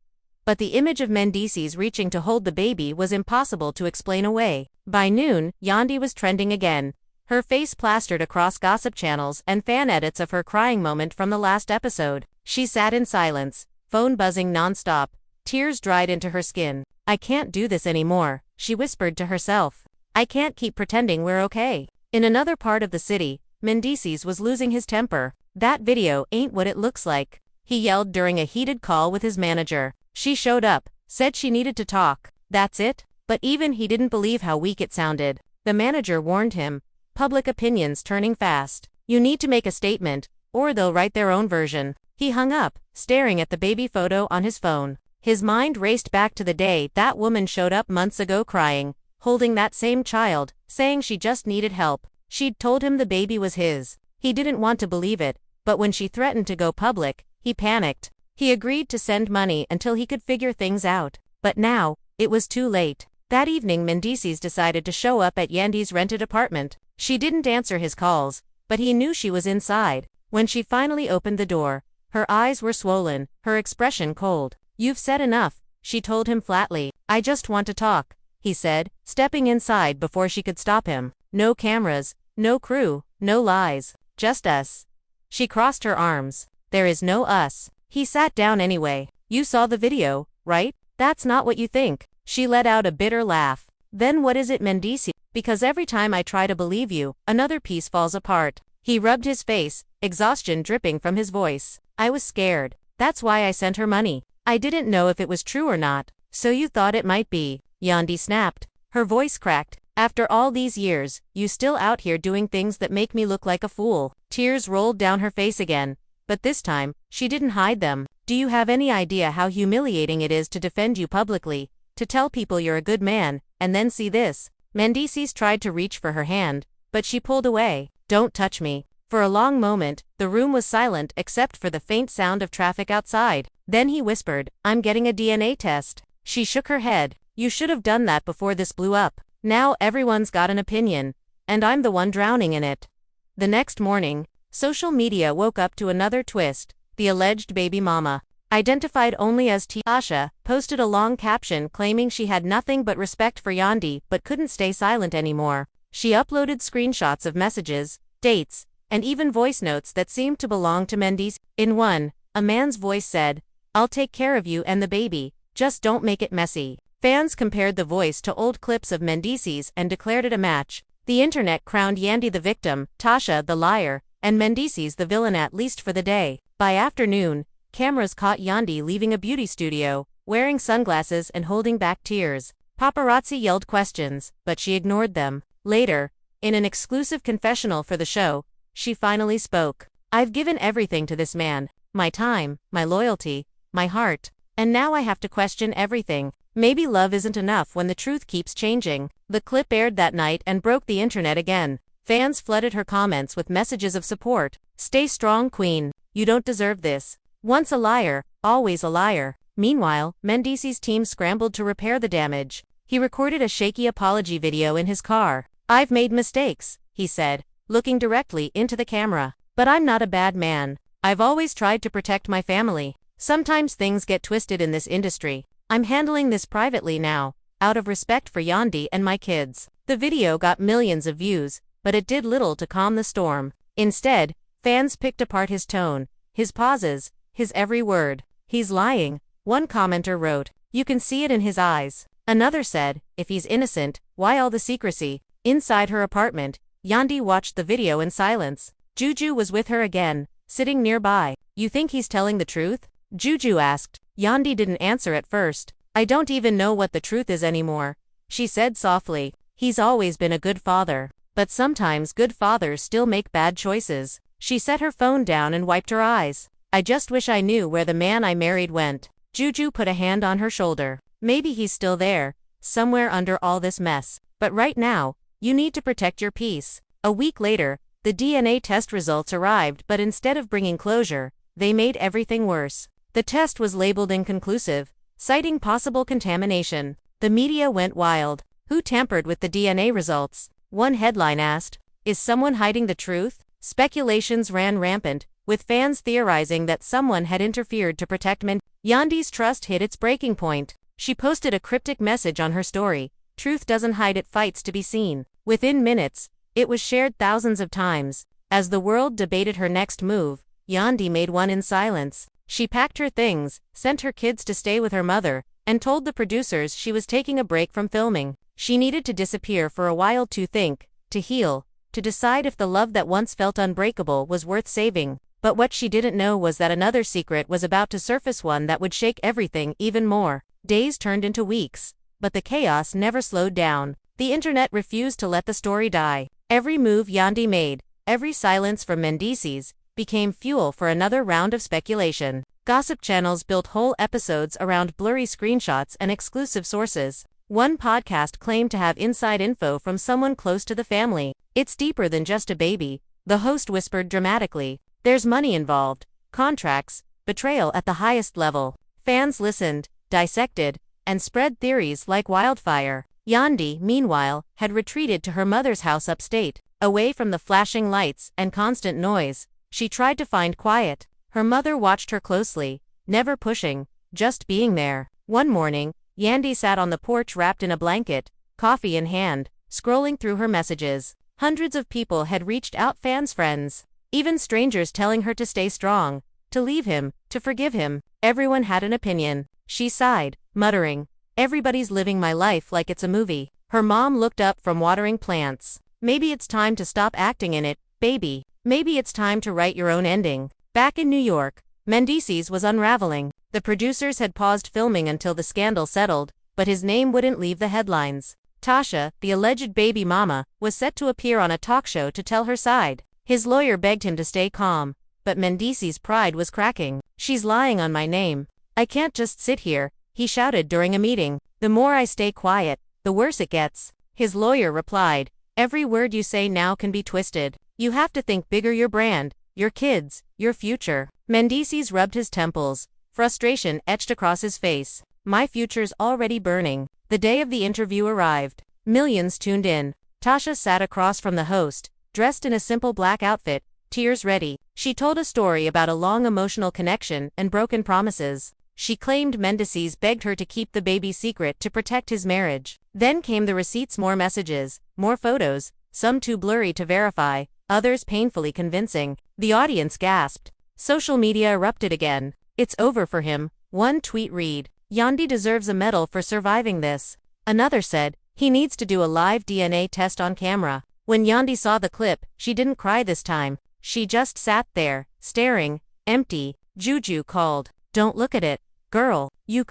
But the image of Mendeecees reaching to hold the baby was impossible to explain away. By noon, Yandy was trending again, her face plastered across gossip channels and fan edits of her crying moment from the last episode. She sat in silence, phone buzzing nonstop, tears dried into her skin. "I can't do this anymore," she whispered to herself. "I can't keep pretending we're okay." In another part of the city, Mendeecees was losing his temper. "That video ain't what it looks like," he yelled during a heated call with his manager. She showed up, said she needed to talk. "That's it?" But even he didn't believe how weak it sounded. The manager warned him, "Public opinion's turning fast. You need to make a statement, or they'll write their own version." He hung up, staring at the baby photo on his phone. His mind raced back to the day that woman showed up months ago crying, holding that same child, saying she just needed help. She'd told him the baby was his. He didn't want to believe it, but when she threatened to go public, he panicked. He agreed to send money until he could figure things out. But now, it was too late. That evening Mendeecees decided to show up at Yandy's rented apartment. She didn't answer his calls, but he knew she was inside. When she finally opened the door, her eyes were swollen, her expression cold. "You've said enough," she told him flatly. "I just want to talk," he said, stepping inside before she could stop him. "No cameras, no crew, no lies, just us." She crossed her arms. "There is no us." He sat down anyway. "You saw the video, right? That's not what you think." She let out a bitter laugh. "Then what is it, Mendeecees? Because every time I try to believe you, another piece falls apart." He rubbed his face, exhaustion dripping from his voice. "I was scared. That's why I sent her money. I didn't know if it was true or not." "So you thought it might be," Yandy snapped. Her voice cracked. "After all these years, you still out here doing things that make me look like a fool." Tears rolled down her face again, but this time, she didn't hide them. "Do you have any idea how humiliating it is to defend you publicly, to tell people you're a good man, and then see this?" Mendeecees tried to reach for her hand, but she pulled away. "Don't touch me." For a long moment, the room was silent except for the faint sound of traffic outside. Then he whispered, "I'm getting a DNA test." She shook her head. "You should have done that before this blew up. Now everyone's got an opinion, and I'm the one drowning in it." The next morning, social media woke up to another twist. The alleged baby mama, identified only as Tasha, posted a long caption claiming she had nothing but respect for Yandy but couldn't stay silent anymore. She uploaded screenshots of messages, dates, and even voice notes that seemed to belong to Mendeecees. In one, a man's voice said, "I'll take care of you and the baby, just don't make it messy." Fans compared the voice to old clips of Mendeecees and declared it a match. The internet crowned Yandy the victim, Tasha the liar, and Mendeecees the villain, at least for the day. By afternoon, cameras caught Yandy leaving a beauty studio, wearing sunglasses and holding back tears. Paparazzi yelled questions, but she ignored them. Later, in an exclusive confessional for the show, she finally spoke. "I've given everything to this man, my time, my loyalty, my heart, and now I have to question everything. Maybe love isn't enough when the truth keeps changing." The clip aired that night and broke the internet again. Fans flooded her comments with messages of support. "Stay strong, Queen. You don't deserve this. Once a liar, always a liar." Meanwhile, Mendeecees' team scrambled to repair the damage. He recorded a shaky apology video in his car. "I've made mistakes," he said, looking directly into the camera. "But I'm not a bad man. I've always tried to protect my family. Sometimes things get twisted in this industry. I'm handling this privately now, out of respect for Yandy and my kids." The video got millions of views, but it did little to calm the storm. Instead, fans picked apart his tone, his pauses, his every word. "He's lying," one commenter wrote. "You can see it in his eyes." Another said, "If he's innocent, why all the secrecy?" Inside her apartment, Yandy watched the video in silence. Juju was with her again, sitting nearby. "You think he's telling the truth?" Juju asked. Yandy didn't answer at first. "I don't even know what the truth is anymore," she said softly. "He's always been a good father. But sometimes good fathers still make bad choices." She set her phone down and wiped her eyes. "I just wish I knew where the man I married went." Juju put a hand on her shoulder. "Maybe he's still there, somewhere under all this mess. But right now, you need to protect your peace." A week later, the DNA test results arrived, but instead of bringing closure, they made everything worse. The test was labeled inconclusive, citing possible contamination. The media went wild. "Who tampered with the DNA results?" one headline asked. "Is someone hiding the truth?" Speculations ran rampant, with fans theorizing that someone had interfered to protect men. Yandy's trust hit its breaking point. She posted a cryptic message on her story, "Truth doesn't hide, it fights to be seen." Within minutes, it was shared thousands of times. As the world debated her next move, Yandy made one in silence. She packed her things, sent her kids to stay with her mother, and told the producers she was taking a break from filming. She needed to disappear for a while to think, to heal, to decide if the love that once felt unbreakable was worth saving. But what she didn't know was that another secret was about to surface, one that would shake everything even more. Days turned into weeks, but the chaos never slowed down. The internet refused to let the story die. Every move Yandy made, every silence from Mendeecees, became fuel for another round of speculation. Gossip channels built whole episodes around blurry screenshots and exclusive sources. One podcast claimed to have inside info from someone close to the family. "It's deeper than just a baby," the host whispered dramatically. "There's money involved, contracts, betrayal at the highest level." Fans listened, dissected, and spread theories like wildfire. Yandy, meanwhile, had retreated to her mother's house upstate, away from the flashing lights and constant noise. She tried to find quiet. Her mother watched her closely, never pushing, just being there. One morning, Yandy sat on the porch wrapped in a blanket, coffee in hand, scrolling through her messages. Hundreds of people had reached out, fans, friends, even strangers telling her to stay strong, to leave him, to forgive him. Everyone had an opinion. She sighed, muttering, "Everybody's living my life like it's a movie." Her mom looked up from watering plants. "Maybe it's time to stop acting in it, baby. Maybe it's time to write your own ending." Back in New York, Mendeecees was unraveling. The producers had paused filming until the scandal settled, but his name wouldn't leave the headlines. Tasha, the alleged baby mama, was set to appear on a talk show to tell her side. His lawyer begged him to stay calm, but Mendeecees' pride was cracking. "She's lying on my name. I can't just sit here," he shouted during a meeting. "The more I stay quiet, the worse it gets." His lawyer replied, "Every word you say now can be twisted. You have to think bigger, your brand, your kids, your future." Mendeecees rubbed his temples. Frustration etched across his face. "My future's already burning." The day of the interview arrived. Millions tuned in. Tasha sat across from the host, dressed in a simple black outfit, tears ready. She told a story about a long emotional connection and broken promises. She claimed Mendeecees begged her to keep the baby secret to protect his marriage. Then came the receipts, more messages, more photos, some too blurry to verify, others painfully convincing. The audience gasped. Social media erupted again. "It's over for him," one tweet read. "Yandy deserves a medal for surviving this." Another said, "He needs to do a live DNA test on camera." When Yandy saw the clip, she didn't cry this time. She just sat there, staring, empty. Juju called, "Don't look at it, girl. You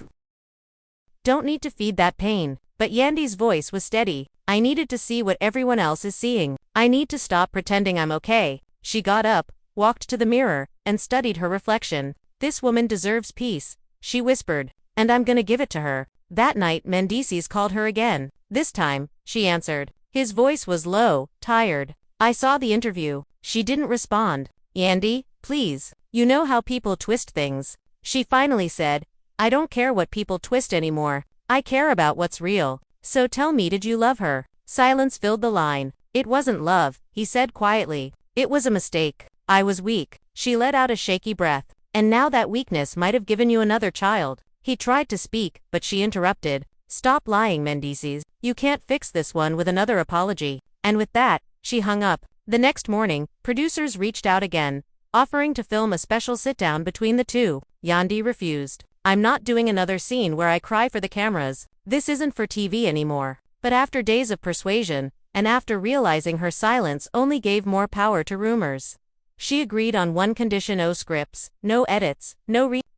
don't need to feed that pain." But Yandy's voice was steady. "I needed to see what everyone else is seeing. I need to stop pretending I'm okay." She got up, walked to the mirror, and studied her reflection. "This woman deserves peace," she whispered, "and I'm gonna give it to her." That night, Mendeecees called her again. This time, she answered. His voice was low, tired. "I saw the interview." She didn't respond. "Yandy, please. You know how people twist things." She finally said, "I don't care what people twist anymore. I care about what's real. So tell me, did you love her?" Silence filled the line. "It wasn't love," he said quietly. "It was a mistake. I was weak." She let out a shaky breath. "And now that weakness might have given you another child." He tried to speak, but she interrupted. "Stop lying, Mendeecees. You can't fix this one with another apology." And with that, she hung up. The next morning, producers reached out again, offering to film a special sit-down between the two. Yandy refused. "I'm not doing another scene where I cry for the cameras. This isn't for TV anymore." But after days of persuasion, and after realizing her silence only gave more power to rumors, she agreed on one condition: no scripts, no edits,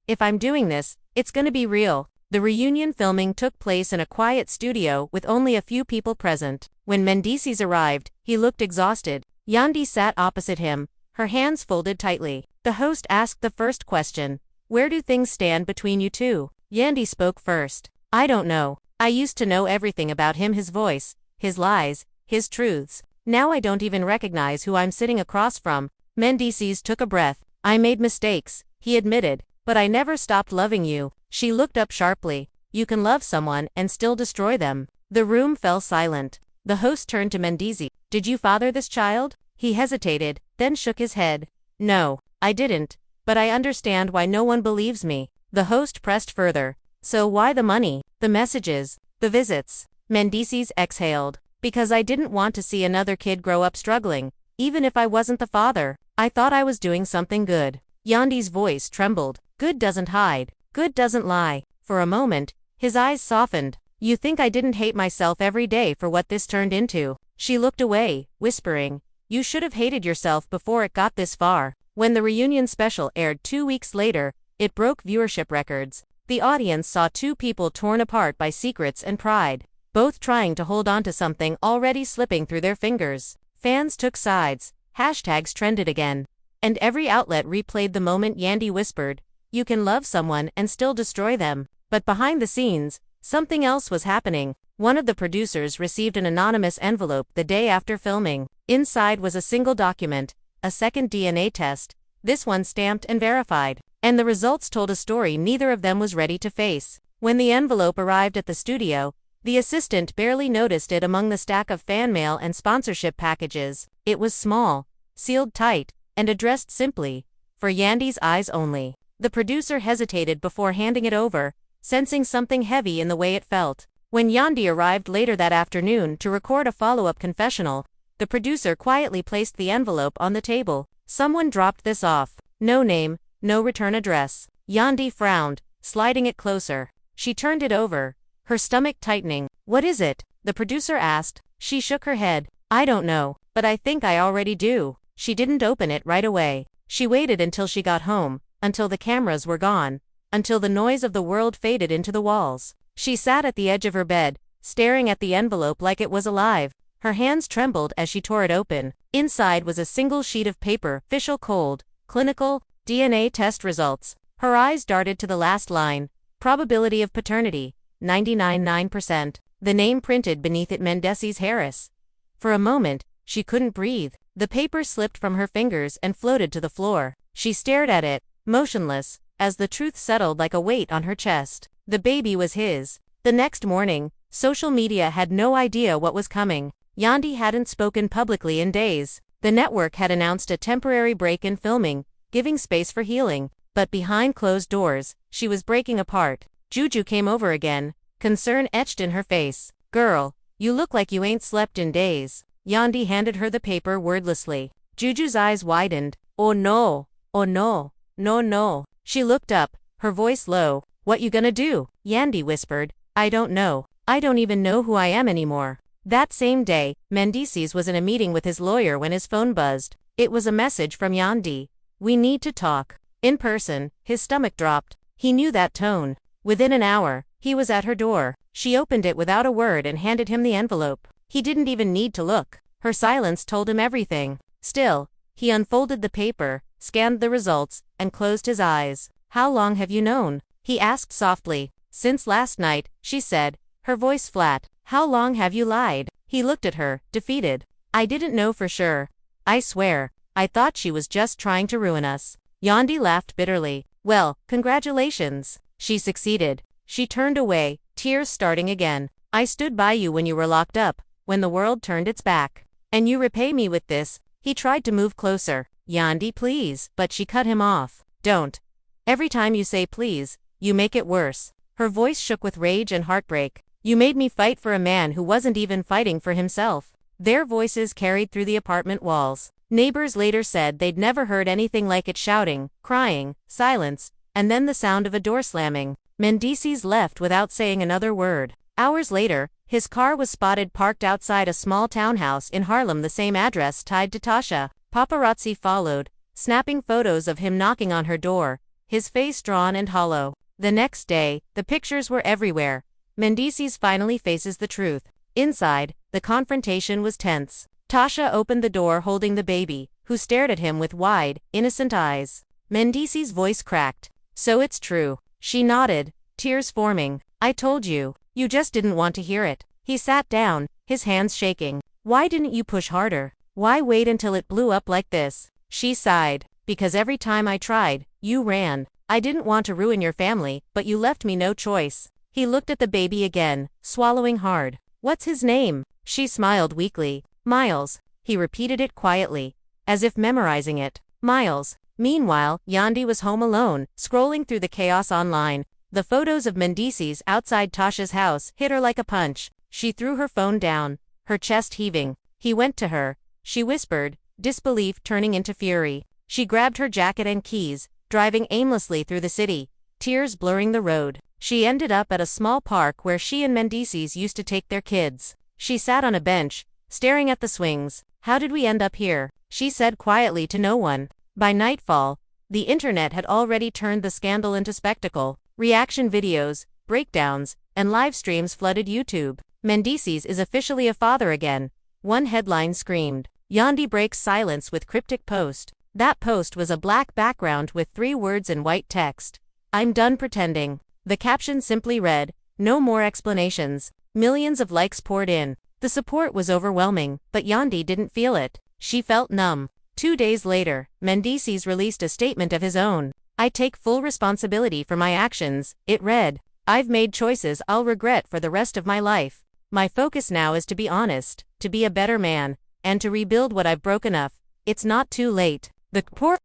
"If I'm doing this, it's gonna be real." The reunion filming took place in a quiet studio with only a few people present. When Mendeecees arrived, he looked exhausted. Yandy sat opposite him, her hands folded tightly. The host asked the first question. "Where do things stand between you two?" Yandy spoke first. "I don't know. I used to know everything about him, his voice, his lies, his truths. Now I don't even recognize who I'm sitting across from." Mendeecees took a breath. "I made mistakes," he admitted, "but I never stopped loving you." She looked up sharply. "You can love someone and still destroy them." The room fell silent. The host turned to Mendeecees. "Did you father this child?" He hesitated, then shook his head. "No, I didn't, but I understand why no one believes me." The host pressed further. "So why the money, the messages, the visits?" Mendeecees exhaled. "Because I didn't want to see another kid grow up struggling, even if I wasn't the father. I thought I was doing something good." Yandy's voice trembled. "Good doesn't hide. Good doesn't lie." For a moment, his eyes softened. "You think I didn't hate myself every day for what this turned into?" She looked away, whispering, "You should have hated yourself before it got this far." When the reunion special aired 2 weeks later, it broke viewership records. The audience saw two people torn apart by secrets and pride, both trying to hold on to something already slipping through their fingers. Fans took sides, hashtags trended again, and every outlet replayed the moment Yandy whispered, "You can love someone and still destroy them." But behind the scenes, something else was happening. One of the producers received an anonymous envelope the day after filming. Inside was a single document, a second DNA test, this one stamped and verified. And the results told a story neither of them was ready to face. When the envelope arrived at the studio, The assistant barely noticed it among the stack of fan mail and sponsorship packages. It was small, sealed tight, and addressed simply, "For Yandy's eyes only." The producer hesitated before handing it over, sensing something heavy in the way it felt. When Yandy arrived later that afternoon to record a follow-up confessional, the producer quietly placed the envelope on the table. "Someone dropped this off. No name, no return address." Yandy frowned, sliding it closer. She turned it over, her stomach tightening. "What is it?" the producer asked. She shook her head. "I don't know, but I think I already do." She didn't open it right away. She waited until she got home, until the cameras were gone, until the noise of the world faded into the walls. She sat at the edge of her bed, staring at the envelope like it was alive. Her hands trembled as she tore it open. Inside was a single sheet of paper, official cold, clinical, DNA test results. Her eyes darted to the last line. Probability of paternity, 99.9%. The name printed beneath it, Mendeecees Harris. For a moment, she couldn't breathe. The paper slipped from her fingers and floated to the floor. She stared at it, motionless, as the truth settled like a weight on her chest. The baby was his. The next morning, social media had no idea what was coming. Yandy hadn't spoken publicly in days. The network had announced a temporary break in filming, giving space for healing. But behind closed doors, she was breaking apart. Juju came over again, concern etched in her face. "Girl, you look like you ain't slept in days." Yandy handed her the paper wordlessly. Juju's eyes widened. "Oh no, oh no, no no." She looked up, her voice low. "What you gonna do?" Yandy whispered. "I don't know. I don't even know who I am anymore." That same day, Mendeecees was in a meeting with his lawyer when his phone buzzed. It was a message from Yandy. "We need to talk." In person, his stomach dropped. He knew that tone. Within an hour, he was at her door. She opened it without a word and handed him the envelope. He didn't even need to look. Her silence told him everything. Still, he unfolded the paper, scanned the results, and closed his eyes. "How long have you known?" he asked softly. "Since last night," she said, her voice flat. "How long have you lied?" He looked at her, defeated. "I didn't know for sure. I swear. I thought she was just trying to ruin us." Yandy laughed bitterly. "Well, congratulations." She succeeded. She turned away, tears starting again. "I stood by you when you were locked up, when the world turned its back. And you repay me with this." He tried to move closer. "Yandy, please." But she cut him off. "Don't. Every time you say please, you make it worse." Her voice shook with rage and heartbreak. "You made me fight for a man who wasn't even fighting for himself." Their voices carried through the apartment walls. Neighbors later said they'd never heard anything like it: shouting, crying, silence, and then the sound of a door slamming. Mendeecees left without saying another word. Hours later, his car was spotted parked outside a small townhouse in Harlem, the same address tied to Tasha. Paparazzi followed, snapping photos of him knocking on her door, his face drawn and hollow. The next day, the pictures were everywhere. Mendeecees finally faces the truth. Inside, the confrontation was tense. Tasha opened the door holding the baby, who stared at him with wide, innocent eyes. Mendeecees' voice cracked. "So it's true." She nodded, tears forming. "I told you. You just didn't want to hear it." He sat down, his hands shaking. "Why didn't you push harder? Why wait until it blew up like this?" She sighed. "Because every time I tried, you ran. I didn't want to ruin your family, but you left me no choice." He looked at the baby again, swallowing hard. "What's his name?" She smiled weakly. "Miles." He repeated it quietly, as if memorizing it. "Miles." Meanwhile, Yandy was home alone, scrolling through the chaos online. The photos of Mendeecees outside Tasha's house hit her like a punch. She threw her phone down, her chest heaving. He went to her. She whispered, disbelief turning into fury. She grabbed her jacket and keys, driving aimlessly through the city, tears blurring the road. She ended up at a small park where she and Mendeecees used to take their kids. She sat on a bench, staring at the swings. "How did we end up here?" she said quietly to no one. By nightfall, the internet had already turned the scandal into spectacle. Reaction videos, breakdowns, and live streams flooded YouTube. "Mendeecees is officially a father again," one headline screamed. Yandy breaks silence with cryptic post. That post was a black background with 3 words in white text. "I'm done pretending." The caption simply read, "No more explanations." Millions of likes poured in. The support was overwhelming, but Yandy didn't feel it. She felt numb. 2 days later, Mendeecees released a statement of his own. "I take full responsibility for my actions," it read. I've made choices I'll regret for the rest of my life. My focus now is to be honest, to be a better man, and to rebuild what I've broken up. It's not too late. The poor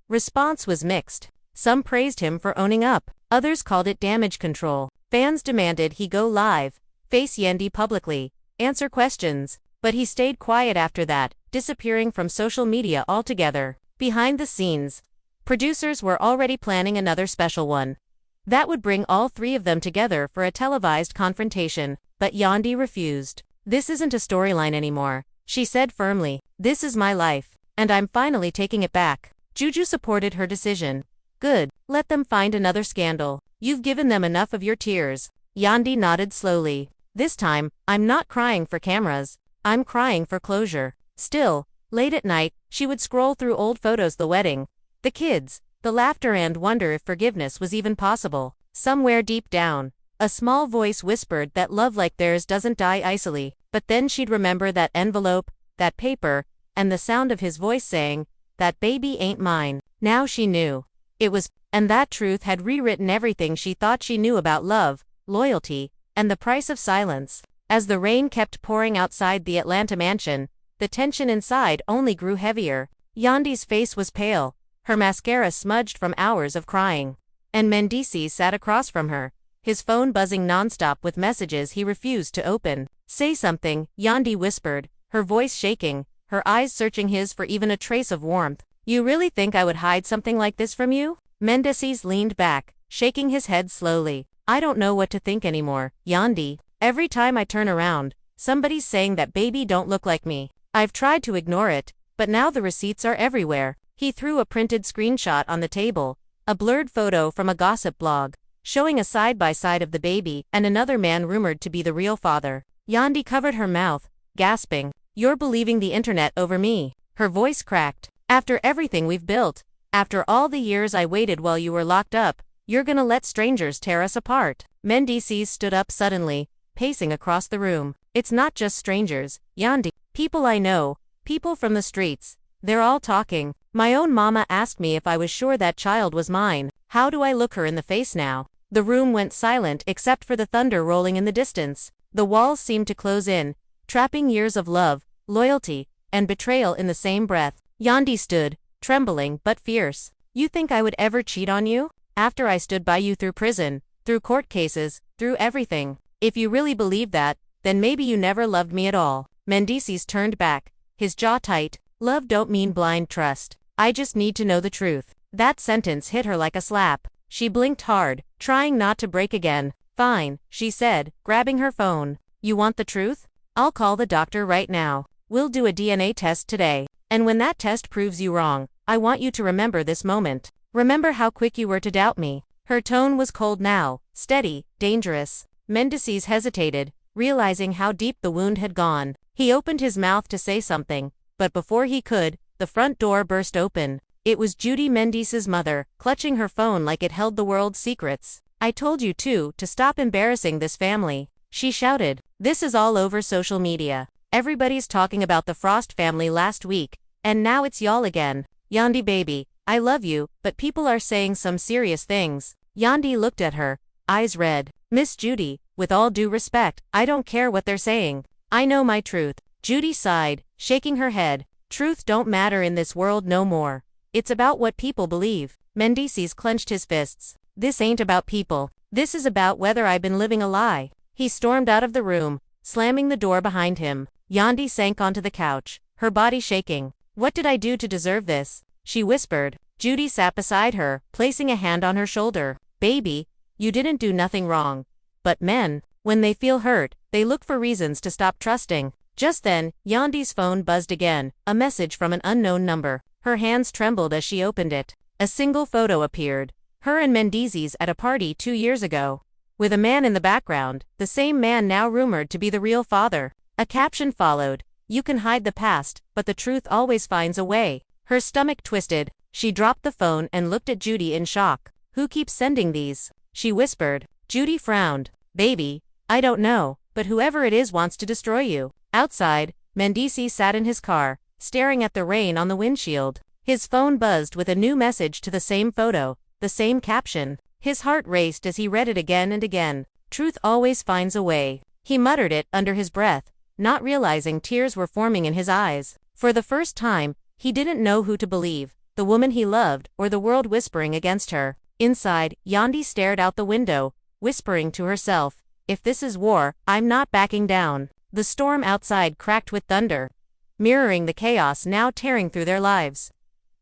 response was mixed. Some praised him for owning up. Others called it damage control. Fans demanded he go live, face Yandy publicly, answer questions. But he stayed quiet after that, disappearing from social media altogether. Behind the scenes, producers were already planning another special one. That would bring all three of them together for a televised confrontation, but Yandy refused. This isn't a storyline anymore, she said firmly. This is my life, and I'm finally taking it back. Juju supported her decision. Good, let them find another scandal. You've given them enough of your tears. Yandy nodded slowly. This time, I'm not crying for cameras. I'm crying for closure. Still, late at night, she would scroll through old photos, the wedding, the kids, the laughter, and wonder if forgiveness was even possible. Somewhere deep down, a small voice whispered that love like theirs doesn't die easily. But then she'd remember that envelope, that paper, and the sound of his voice saying, "That baby ain't mine." Now she knew. It was, and that truth had rewritten everything she thought she knew about love, loyalty, and the price of silence. As the rain kept pouring outside the Atlanta mansion, the tension inside only grew heavier. Yandy's face was pale, her mascara smudged from hours of crying. And Mendeecees sat across from her, his phone buzzing nonstop with messages he refused to open. "Say something," Yandy whispered, her voice shaking, her eyes searching his for even a trace of warmth. "You really think I would hide something like this from you?" Mendeecees leaned back, shaking his head slowly. "I don't know what to think anymore, Yandy. Every time I turn around, somebody's saying that baby don't look like me. I've tried to ignore it, but now the receipts are everywhere." He threw a printed screenshot on the table, a blurred photo from a gossip blog, showing a side-by-side of the baby and another man rumored to be the real father. Yandy covered her mouth, gasping. "You're believing the internet over me." Her voice cracked. "After everything we've built, after all the years I waited while you were locked up, you're gonna let strangers tear us apart." Mendeecees stood up suddenly, pacing across the room. "It's not just strangers, Yandy. People I know, people from the streets. They're all talking. My own mama asked me if I was sure that child was mine. How do I look her in the face now?" The room went silent except for the thunder rolling in the distance. The walls seemed to close in, trapping years of love, loyalty, and betrayal in the same breath. Yandy stood, trembling but fierce. "You think I would ever cheat on you? After I stood by you through prison, through court cases, through everything? If you really believe that, then maybe you never loved me at all." Mendeecees turned back, his jaw tight. "Love don't mean blind trust. I just need to know the truth." That sentence hit her like a slap. She blinked hard, trying not to break again. "Fine," she said, grabbing her phone. "You want the truth? I'll call the doctor right now. We'll do a DNA test today. And when that test proves you wrong, I want you to remember this moment. Remember how quick you were to doubt me." Her tone was cold now, steady, dangerous. Mendeecees hesitated, realizing how deep the wound had gone. He opened his mouth to say something, but before he could, the front door burst open. It was Judy Mendeecees' mother, clutching her phone like it held the world's secrets. "I told you to stop embarrassing this family," she shouted. "This is all over social media. Everybody's talking about the Frost family last week, and now it's y'all again. Yandy baby, I love you, but people are saying some serious things." Yandy looked at her, eyes red. "Miss Judy, with all due respect, I don't care what they're saying. I know my truth." Judy sighed, shaking her head. "Truth don't matter in this world no more. It's about what people believe." Mendeecees clenched his fists. "This ain't about people. This is about whether I've been living a lie." He stormed out of the room, slamming the door behind him. Yandy sank onto the couch, her body shaking. "What did I do to deserve this?" she whispered. Judy sat beside her, placing a hand on her shoulder. "Baby, you didn't do nothing wrong. But men, when they feel hurt, they look for reasons to stop trusting." Just then, Yandy's phone buzzed again, a message from an unknown number. Her hands trembled as she opened it. A single photo appeared. Her and Mendeecees at a party 2 years ago. With a man in the background, the same man now rumored to be the real father. A caption followed. "You can hide the past, but the truth always finds a way." Her stomach twisted. She dropped the phone and looked at Judy in shock. "Who keeps sending these?" she whispered. Judy frowned. "Baby, I don't know, but whoever it is wants to destroy you." Outside, Mendeecees sat in his car, staring at the rain on the windshield. His phone buzzed with a new message to the same photo, the same caption. His heart raced as he read it again and again. Truth always finds a way. He muttered it under his breath, not realizing tears were forming in his eyes. For the first time, he didn't know who to believe, the woman he loved or the world whispering against her. Inside, Yandy stared out the window, whispering to herself, "If this is war, I'm not backing down." The storm outside cracked with thunder, mirroring the chaos now tearing through their lives.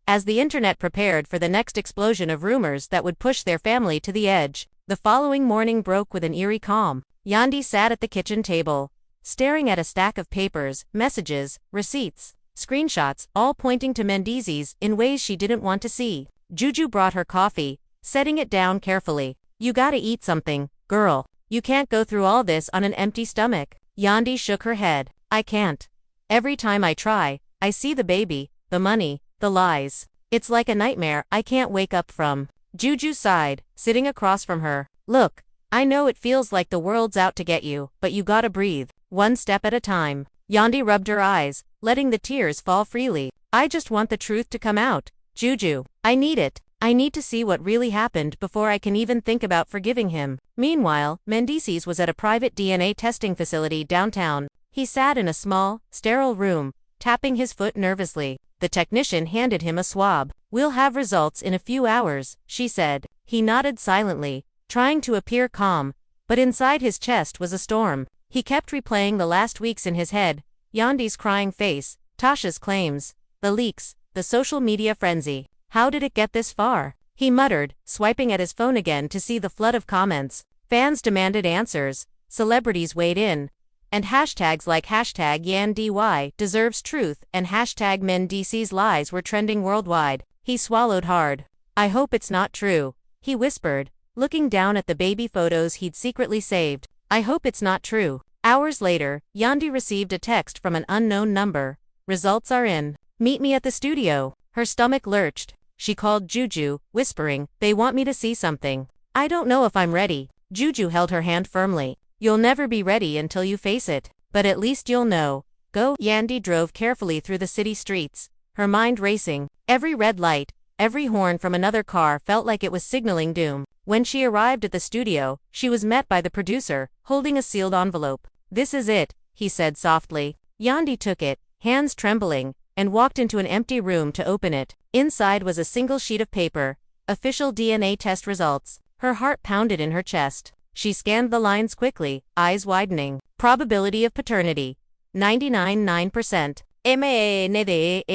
As the internet prepared for the next explosion of rumors that would push their family to the edge, the following morning broke with an eerie calm. Yandy sat at the kitchen table, staring at a stack of papers, messages, receipts, screenshots, all pointing to Mendeecees in ways she didn't want to see. Juju brought her coffee, setting it down carefully. "You gotta eat something, girl. You can't go through all this on an empty stomach." Yandy shook her head. "I can't. Every time I try, I see the baby, the money, the lies. It's like a nightmare I can't wake up from." Juju sighed, sitting across from her. "Look, I know it feels like the world's out to get you, but you gotta breathe, one step at a time." Yandy rubbed her eyes, letting the tears fall freely. "I just want the truth to come out, Juju. I need it. I need to see what really happened before I can even think about forgiving him." Meanwhile, Mendeecees was at a private DNA testing facility downtown. He sat in a small, sterile room, tapping his foot nervously. The technician handed him a swab. "We'll have results in a few hours," she said. He nodded silently, trying to appear calm, but inside his chest was a storm. He kept replaying the last weeks in his head, Yandy's crying face, Tasha's claims, the leaks, the social media frenzy. How did it get this far? He muttered, swiping at his phone again to see the flood of comments. Fans demanded answers, celebrities weighed in, and hashtags like #Yandy deserves truth and #Mendeecees lies were trending worldwide. He swallowed hard. "I hope it's not true," he whispered, looking down at the baby photos he'd secretly saved. "I hope it's not true." Hours later, Yandy received a text from an unknown number. "Results are in. Meet me at the studio." Her stomach lurched. She called Juju, whispering, "They want me to see something. I don't know if I'm ready." Juju held her hand firmly. "You'll never be ready until you face it, but at least you'll know. Go." Yandy drove carefully through the city streets, her mind racing. Every red light, every horn from another car felt like it was signaling doom. When she arrived at the studio, she was met by the producer, holding a sealed envelope. "This is it," he said softly. Yandy took it, hands trembling, and walked into an empty room to open it. Inside was a single sheet of paper, official DNA test results. Her heart pounded in her chest. She scanned the lines quickly, eyes widening. Probability of paternity, 99.9%. Mendeecees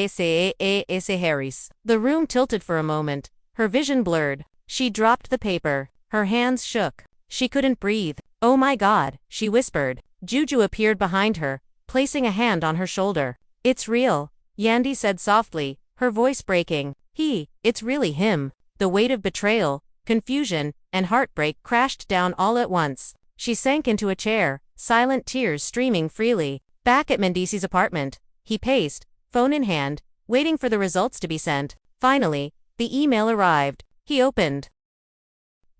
Harris. The room tilted for a moment, her vision blurred. She dropped the paper. Her hands shook. She couldn't breathe. "Oh my God," she whispered. Juju appeared behind her, placing a hand on her shoulder. "It's real," Yandy said softly, her voice breaking. It's really him." The weight of betrayal, confusion, and heartbreak crashed down all at once. She sank into a chair, silent tears streaming freely. Back at Mendeecees' apartment, he paced, phone in hand, waiting for the results to be sent. Finally, the email arrived. He opened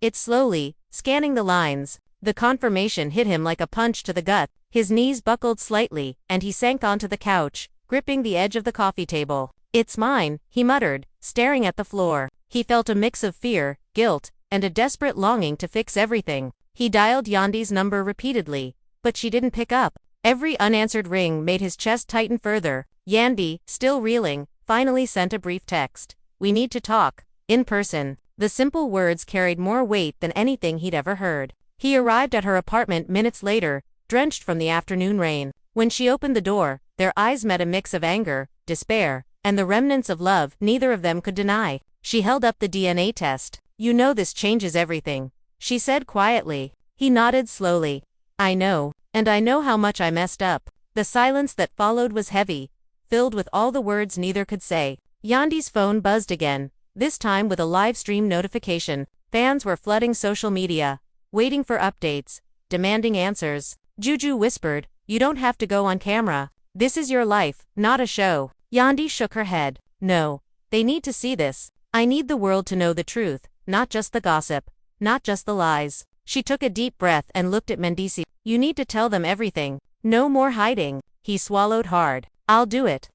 it slowly, scanning the lines. The confirmation hit him like a punch to the gut. His knees buckled slightly, and he sank onto the couch, gripping the edge of the coffee table. "It's mine," he muttered, staring at the floor. He felt a mix of fear, guilt, and a desperate longing to fix everything. He dialed Yandy's number repeatedly, but she didn't pick up. Every unanswered ring made his chest tighten further. Yandy, still reeling, finally sent a brief text. "We need to talk. In person." The simple words carried more weight than anything he'd ever heard. He arrived at her apartment minutes later, drenched from the afternoon rain. When she opened the door, their eyes met a mix of anger, despair, and the remnants of love neither of them could deny. She held up the DNA test. "You know this changes everything," she said quietly. He nodded slowly. "I know. And I know how much I messed up." The silence that followed was heavy, filled with all the words neither could say. Yandy's phone buzzed again, this time with a live stream notification. Fans were flooding social media, waiting for updates, demanding answers. Juju whispered, "You don't have to go on camera. This is your life, not a show." Yandy shook her head. "No. They need to see this. I need the world to know the truth, not just the gossip, not just the lies." She took a deep breath and looked at Mendeecees. "You need to tell them everything. No more hiding." He swallowed hard. "I'll do it.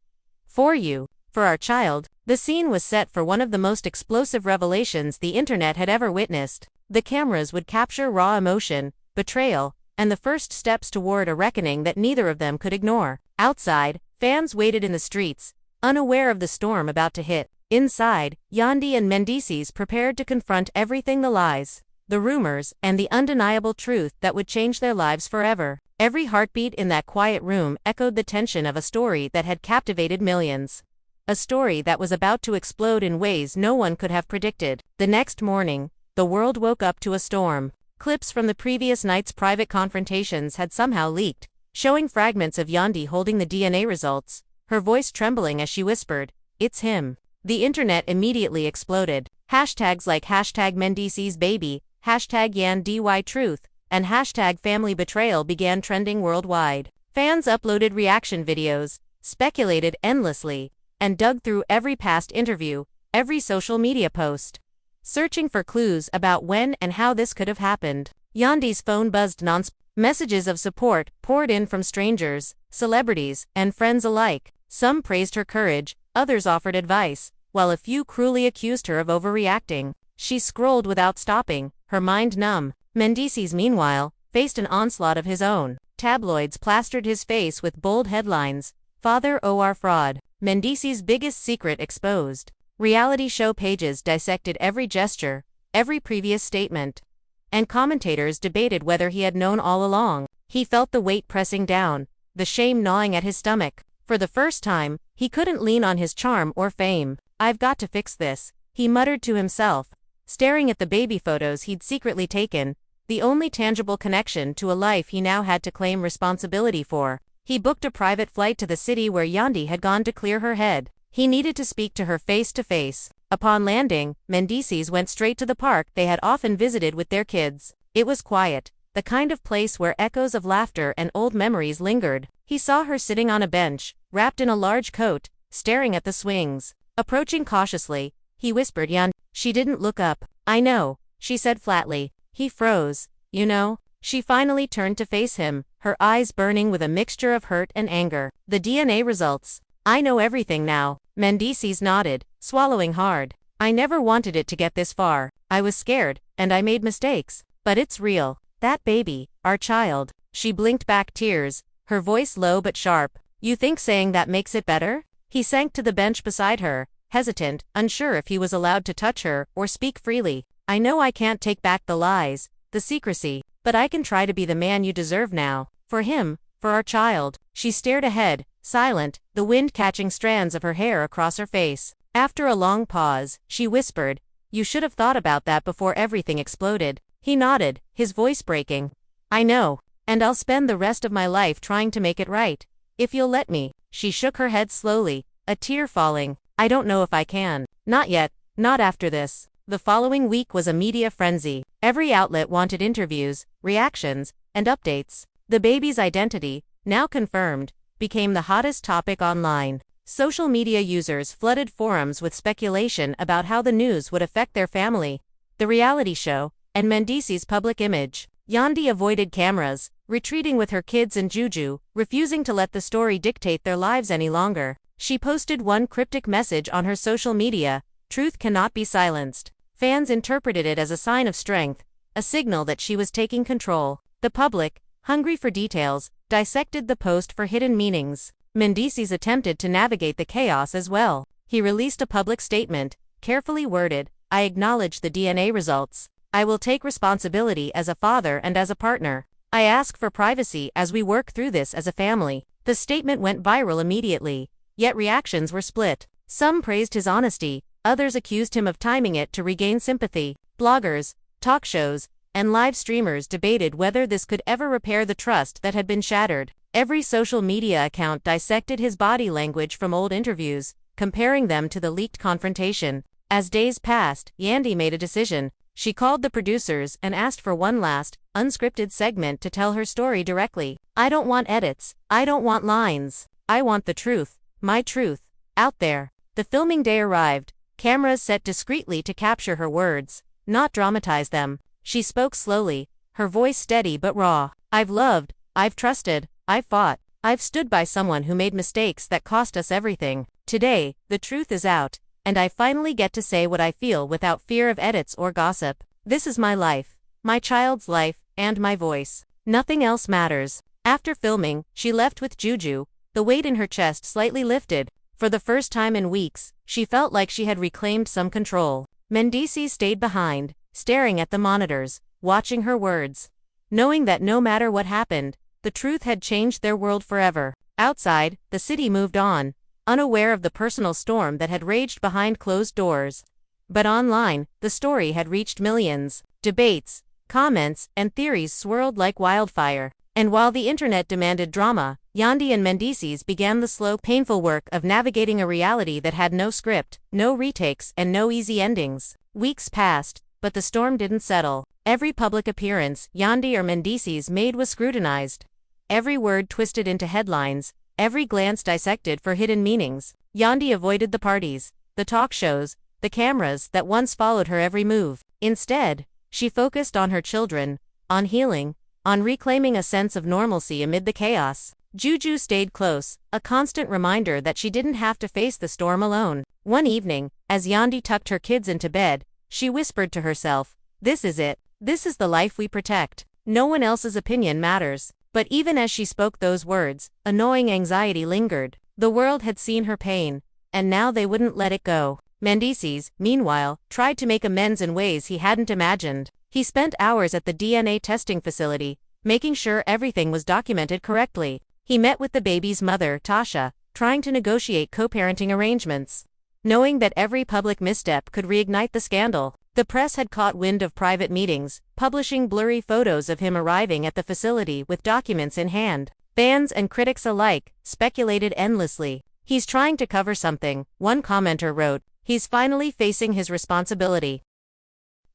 For you. For our child." The scene was set for one of the most explosive revelations the internet had ever witnessed. The cameras would capture raw emotion, betrayal, and the first steps toward a reckoning that neither of them could ignore. Outside, fans waited in the streets, unaware of the storm about to hit. Inside, Yandy and Mendeecees prepared to confront everything: the lies, the rumors, and the undeniable truth that would change their lives forever. Every heartbeat in that quiet room echoed the tension of a story that had captivated millions. A story that was about to explode in ways no one could have predicted. The next morning, the world woke up to a storm. Clips from the previous night's private confrontations had somehow leaked, showing fragments of Yandy holding the DNA results, her voice trembling as she whispered, "It's him." The internet immediately exploded. Hashtags like #MendeecesBaby, #YandyTruth, and #FamilyBetrayal began trending worldwide. Fans uploaded reaction videos, speculated endlessly, and dug through every past interview, every social media post, searching for clues about when and how this could have happened. Yandy's phone buzzed non-stop. Messages of support poured in from strangers, celebrities, and friends alike. Some praised her courage, others offered advice, while a few cruelly accused her of overreacting. She scrolled without stopping, her mind numb. Mendeecees, meanwhile, faced an onslaught of his own. Tabloids plastered his face with bold headlines, "Father or Fraud." Mendeecees' biggest secret exposed. Reality show pages dissected every gesture, every previous statement, and commentators debated whether he had known all along. He felt the weight pressing down, the shame gnawing at his stomach. For the first time, he couldn't lean on his charm or fame. "I've got to fix this," he muttered to himself, staring at the baby photos he'd secretly taken, the only tangible connection to a life he now had to claim responsibility for. He booked a private flight to the city where Yandy had gone to clear her head. He needed to speak to her face to face. Upon landing, Mendeecees went straight to the park they had often visited with their kids. It was quiet, the kind of place where echoes of laughter and old memories lingered. He saw her sitting on a bench, wrapped in a large coat, staring at the swings. Approaching cautiously, he whispered, "Yandy." She didn't look up. "I know," she said flatly. He froze. "You know?" She finally turned to face him, her eyes burning with a mixture of hurt and anger. "The DNA results. I know everything now." Mendeecees nodded, swallowing hard. "I never wanted it to get this far. I was scared, and I made mistakes. But it's real. That baby, our child." She blinked back tears, her voice low but sharp. "You think saying that makes it better?" He sank to the bench beside her, hesitant, unsure if he was allowed to touch her or speak freely. "I know I can't take back the lies, the secrecy, but I can try to be the man you deserve now. For him, for our child." She stared ahead, silent, the wind catching strands of her hair across her face. After a long pause, she whispered, "You should have thought about that before everything exploded." He nodded, his voice breaking. "I know. And I'll spend the rest of my life trying to make it right. If you'll let me." She shook her head slowly, a tear falling. "I don't know if I can. Not yet, not after this." The following week was a media frenzy. Every outlet wanted interviews, reactions, and updates. The baby's identity, now confirmed, became the hottest topic online. Social media users flooded forums with speculation about how the news would affect their family, the reality show, and Mendeecees' public image. Yandy avoided cameras, retreating with her kids and Juju, refusing to let the story dictate their lives any longer. She posted one cryptic message on her social media: "Truth cannot be silenced." Fans interpreted it as a sign of strength, a signal that she was taking control. The public, hungry for details, dissected the post for hidden meanings. Mendeecees attempted to navigate the chaos as well. He released a public statement, carefully worded, "I acknowledge the DNA results. I will take responsibility as a father and as a partner. I ask for privacy as we work through this as a family." The statement went viral immediately, yet reactions were split. Some praised his honesty, others accused him of timing it to regain sympathy. Bloggers, talk shows, and live streamers debated whether this could ever repair the trust that had been shattered. Every social media account dissected his body language from old interviews, comparing them to the leaked confrontation. As days passed, Yandy made a decision. She called the producers and asked for one last, unscripted segment to tell her story directly. "I don't want edits. I don't want lines. I want the truth, my truth, out there." The filming day arrived, cameras set discreetly to capture her words, not dramatize them. She spoke slowly, her voice steady but raw. "I've loved, I've trusted, I've fought, I've stood by someone who made mistakes that cost us everything. Today, the truth is out, and I finally get to say what I feel without fear of edits or gossip." This is my life, my child's life, and my voice. Nothing else matters. After filming, she left with Juju, the weight in her chest slightly lifted. For the first time in weeks, she felt like she had reclaimed some control. Mendeecees stayed behind, staring at the monitors, watching her words, knowing that no matter what happened, the truth had changed their world forever. Outside, the city moved on, unaware of the personal storm that had raged behind closed doors. But online, the story had reached millions. Debates, comments, and theories swirled like wildfire. And while the internet demanded drama, Yandy and Mendeecees began the slow, painful work of navigating a reality that had no script, no retakes, and no easy endings. Weeks passed, but the storm didn't settle. Every public appearance Yandy or Mendeecees made was scrutinized. Every word twisted into headlines, every glance dissected for hidden meanings. Yandy avoided the parties, the talk shows, the cameras that once followed her every move. Instead, she focused on her children, on healing, on reclaiming a sense of normalcy amid the chaos. Juju stayed close, a constant reminder that she didn't have to face the storm alone. One evening, as Yandy tucked her kids into bed, she whispered to herself, "This is it. This is the life we protect. No one else's opinion matters." But even as she spoke those words, a gnawing anxiety lingered. The world had seen her pain, and now they wouldn't let it go. Mendeecees, meanwhile, tried to make amends in ways he hadn't imagined. He spent hours at the DNA testing facility, making sure everything was documented correctly. He met with the baby's mother, Tasha, trying to negotiate co-parenting arrangements, knowing that every public misstep could reignite the scandal. The press had caught wind of private meetings, publishing blurry photos of him arriving at the facility with documents in hand. Fans and critics alike speculated endlessly. "He's trying to cover something," one commenter wrote. "He's finally facing his responsibility."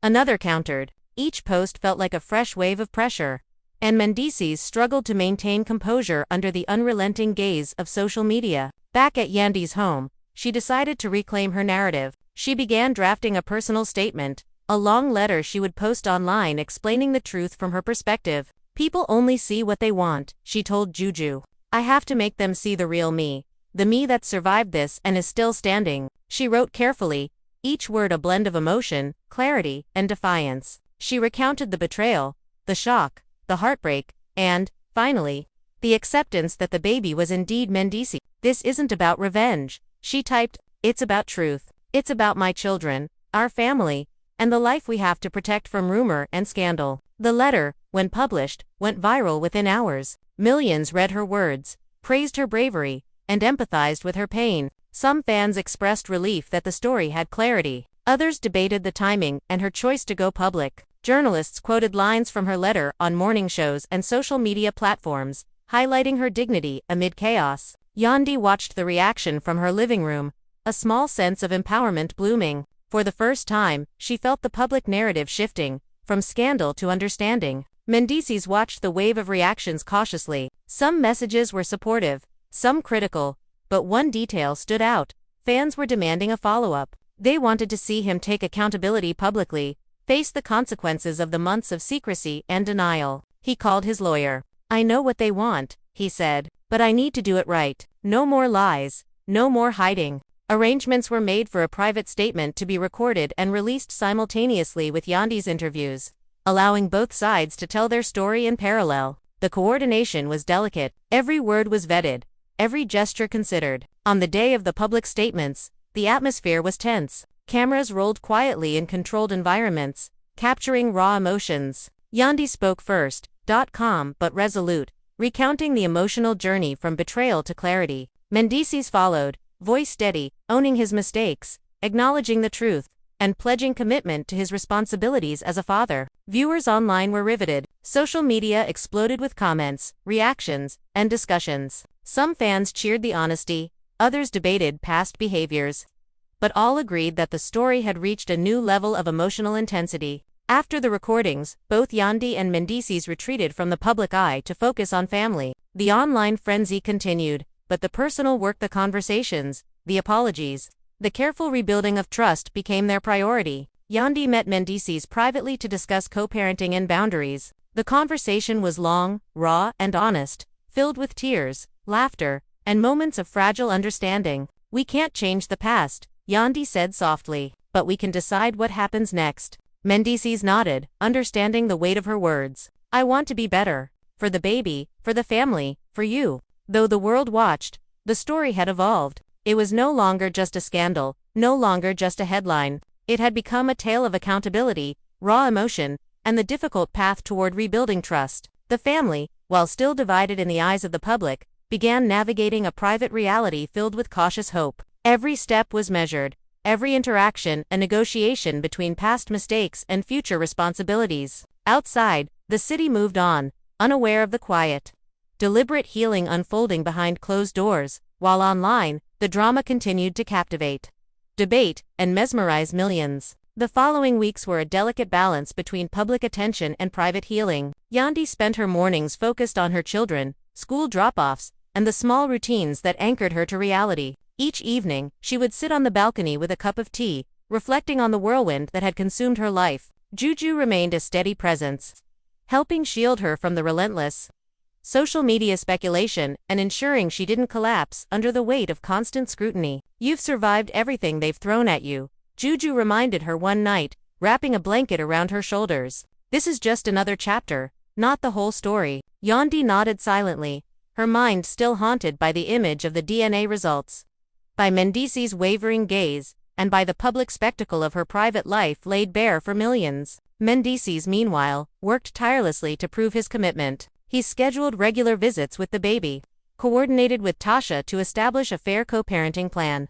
Another countered. Each post felt like a fresh wave of pressure, and Mendeecees struggled to maintain composure under the unrelenting gaze of social media. Back at Yandy's home, she decided to reclaim her narrative. She began drafting a personal statement, a long letter she would post online explaining the truth from her perspective. "People only see what they want," she told Juju. "I have to make them see the real me, the me that survived this and is still standing." She wrote carefully, each word a blend of emotion, clarity, and defiance. She recounted the betrayal, the shock, the heartbreak, and, finally, the acceptance that the baby was indeed Mendeecees. "This isn't about revenge," she typed. "It's about truth. It's about my children, our family, and the life we have to protect from rumor and scandal." The letter, when published, went viral within hours. Millions read her words, praised her bravery, and empathized with her pain. Some fans expressed relief that the story had clarity. Others debated the timing and her choice to go public. Journalists quoted lines from her letter on morning shows and social media platforms, highlighting her dignity amid chaos. Yandy watched the reaction from her living room, a small sense of empowerment blooming. For the first time, she felt the public narrative shifting, from scandal to understanding. Mendeecees watched the wave of reactions cautiously. Some messages were supportive, some critical, but one detail stood out. Fans were demanding a follow-up. They wanted to see him take accountability publicly, face the consequences of the months of secrecy and denial. He called his lawyer. "I know what they want," he said, "but I need to do it right. No more lies, no more hiding." Arrangements were made for a private statement to be recorded and released simultaneously with Yandy's interviews, allowing both sides to tell their story in parallel. The coordination was delicate. Every word was vetted, every gesture considered. On the day of the public statements, the atmosphere was tense. Cameras rolled quietly in controlled environments, capturing raw emotions. Yandy spoke first, calm but resolute, recounting the emotional journey from betrayal to clarity. Mendeecees followed, voice steady, owning his mistakes, acknowledging the truth, and pledging commitment to his responsibilities as a father. Viewers online were riveted. Social media exploded with comments, reactions, and discussions. Some fans cheered the honesty, others debated past behaviors, but all agreed that the story had reached a new level of emotional intensity. After the recordings, both Yandy and Mendeecees retreated from the public eye to focus on family. The online frenzy continued, but the personal work, the conversations, the apologies, the careful rebuilding of trust became their priority. Yandy met Mendeecees privately to discuss co-parenting and boundaries. The conversation was long, raw, and honest, filled with tears, laughter, and moments of fragile understanding. "We can't change the past," Yandy said softly, "but we can decide what happens next." Mendeecees nodded, understanding the weight of her words. I want to be better. For the baby, for the family, for you. Though the world watched, the story had evolved. It was no longer just a scandal, no longer just a headline. It had become a tale of accountability, raw emotion, and the difficult path toward rebuilding trust. The family, while still divided in the eyes of the public, began navigating a private reality filled with cautious hope. Every step was measured, every interaction a negotiation between past mistakes and future responsibilities. Outside, the city moved on, unaware of the quiet, deliberate healing unfolding behind closed doors, while online, the drama continued to captivate, debate, and mesmerize millions. The following weeks were a delicate balance between public attention and private healing. Yandy spent her mornings focused on her children, school drop-offs, and the small routines that anchored her to reality. Each evening, she would sit on the balcony with a cup of tea, reflecting on the whirlwind that had consumed her life. Juju remained a steady presence, helping shield her from the relentless social media speculation and ensuring she didn't collapse under the weight of constant scrutiny. You've survived everything they've thrown at you, Juju reminded her one night, wrapping a blanket around her shoulders. This is just another chapter, not the whole story. Yandy nodded silently, her mind still haunted by the image of the DNA results, by Mendeecees' wavering gaze, and by the public spectacle of her private life laid bare for millions. Mendeecees, meanwhile, worked tirelessly to prove his commitment. He scheduled regular visits with the baby, coordinated with Tasha to establish a fair co-parenting plan,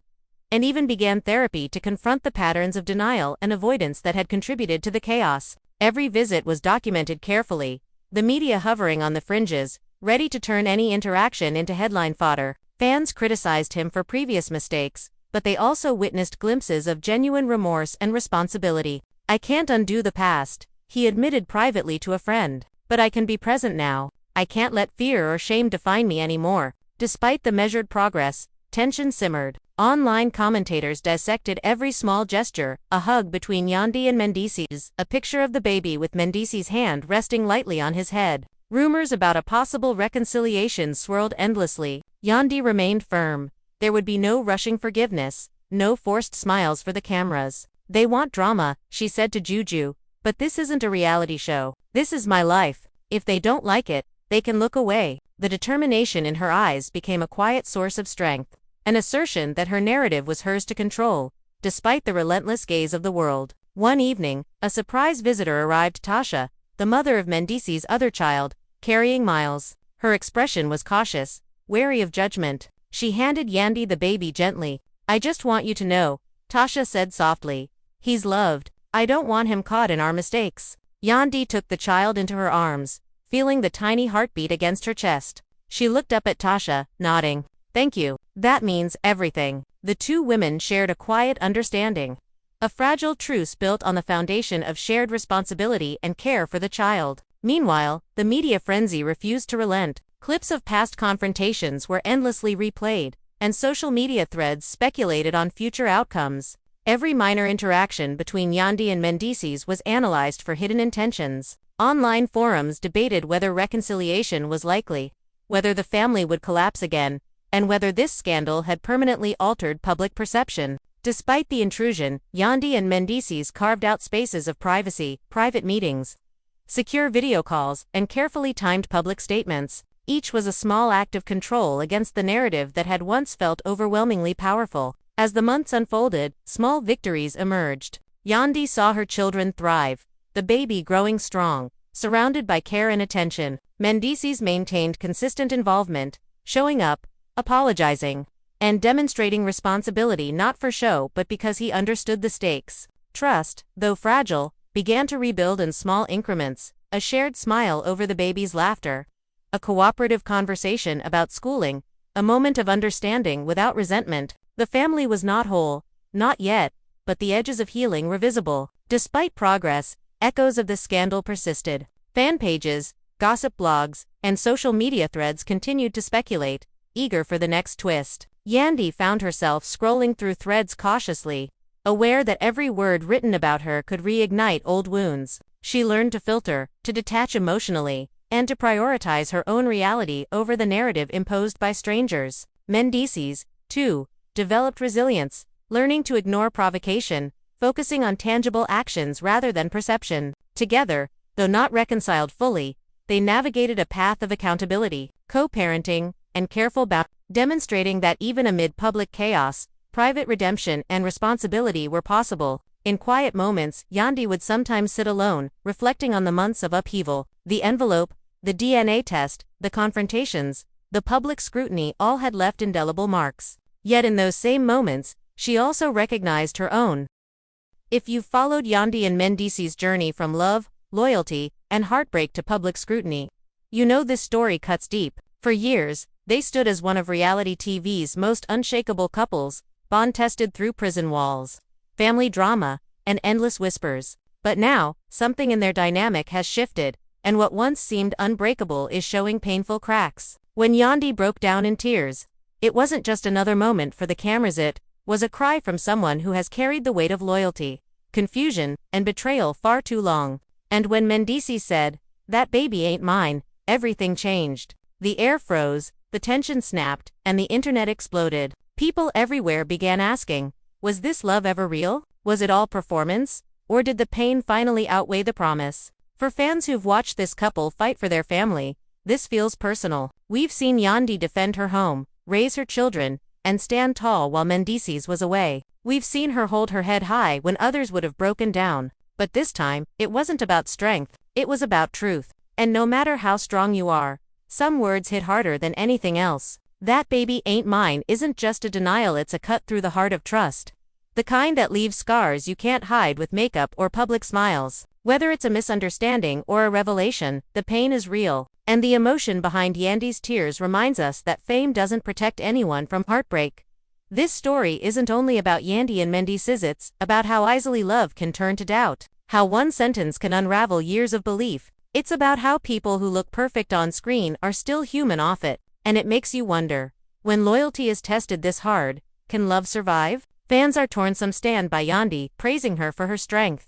and even began therapy to confront the patterns of denial and avoidance that had contributed to the chaos. Every visit was documented carefully, the media hovering on the fringes, ready to turn any interaction into headline fodder. Fans criticized him for previous mistakes, but they also witnessed glimpses of genuine remorse and responsibility. I can't undo the past, he admitted privately to a friend, but I can be present now. I can't let fear or shame define me anymore. Despite the measured progress, tension simmered. Online commentators dissected every small gesture, a hug between Yandy and Mendeecees, a picture of the baby with Mendeecees' hand resting lightly on his head. Rumors about a possible reconciliation swirled endlessly. Yandy remained firm. There would be no rushing forgiveness, no forced smiles for the cameras. They want drama, she said to Juju, but this isn't a reality show. This is my life. If they don't like it, they can look away. The determination in her eyes became a quiet source of strength, an assertion that her narrative was hers to control, despite the relentless gaze of the world. One evening, a surprise visitor arrived, Tasha, the mother of Mendeecees' other child, carrying Miles. Her expression was cautious, wary of judgment. She handed Yandy the baby gently. I just want you to know, Tasha said softly. He's loved. I don't want him caught in our mistakes. Yandy took the child into her arms, feeling the tiny heartbeat against her chest. She looked up at Tasha, nodding. Thank you. That means everything. The two women shared a quiet understanding, a fragile truce built on the foundation of shared responsibility and care for the child. Meanwhile, the media frenzy refused to relent. Clips of past confrontations were endlessly replayed, and social media threads speculated on future outcomes. Every minor interaction between Yandy and Mendeecees was analyzed for hidden intentions. Online forums debated whether reconciliation was likely, whether the family would collapse again, and whether this scandal had permanently altered public perception. Despite the intrusion, Yandy and Mendeecees carved out spaces of privacy, private meetings, secure video calls, and carefully timed public statements. Each was a small act of control against the narrative that had once felt overwhelmingly powerful. As the months unfolded, small victories emerged. Yandy saw her children thrive, the baby growing strong, surrounded by care and attention. Mendeecees maintained consistent involvement, showing up, apologizing, and demonstrating responsibility not for show but because he understood the stakes. Trust, though fragile, began to rebuild in small increments, a shared smile over the baby's laughter, a cooperative conversation about schooling, a moment of understanding without resentment. The family was not whole, not yet, but the edges of healing were visible. Despite progress, echoes of the scandal persisted. Fan pages, gossip blogs, and social media threads continued to speculate, eager for the next twist. Yandy found herself scrolling through threads cautiously, aware that every word written about her could reignite old wounds. She learned to filter, to detach emotionally, and to prioritize her own reality over the narrative imposed by strangers. Mendeecees, too, developed resilience, learning to ignore provocation, focusing on tangible actions rather than perception. Together, though not reconciled fully, they navigated a path of accountability, co-parenting, and careful boundaries, demonstrating that even amid public chaos, private redemption and responsibility were possible. In quiet moments, Yandy would sometimes sit alone, reflecting on the months of upheaval, the envelope, the DNA test, the confrontations, the public scrutiny all had left indelible marks. Yet in those same moments, she also recognized her own. If you've followed Yandy and Mendeecees' journey from love, loyalty, and heartbreak to public scrutiny, you know this story cuts deep. For years, they stood as one of reality TV's most unshakable couples, bond-tested through prison walls, family drama, and endless whispers. But now, something in their dynamic has shifted, and what once seemed unbreakable is showing painful cracks. When Yandy broke down in tears, it wasn't just another moment for the cameras, it was a cry from someone who has carried the weight of loyalty, confusion, and betrayal far too long. And when Mendeecees said, "That baby ain't mine," everything changed. The air froze, the tension snapped, and the internet exploded. People everywhere began asking, was this love ever real? Was it all performance? Or did the pain finally outweigh the promise? For fans who've watched this couple fight for their family, this feels personal. We've seen Yandy defend her home, raise her children, and stand tall while Mendeecees was away. We've seen her hold her head high when others would have broken down. But this time, it wasn't about strength, it was about truth. And no matter how strong you are, some words hit harder than anything else. That baby ain't mine isn't just a denial, it's a cut through the heart of trust. The kind that leaves scars you can't hide with makeup or public smiles. Whether it's a misunderstanding or a revelation, the pain is real. And the emotion behind Yandy's tears reminds us that fame doesn't protect anyone from heartbreak. This story isn't only about Yandy and Mendeecees, it's about how easily love can turn to doubt, how one sentence can unravel years of belief. It's about how people who look perfect on screen are still human off it. And it makes you wonder, when loyalty is tested this hard, can love survive? Fans are torn. Some stand by Yandy, praising her for her strength,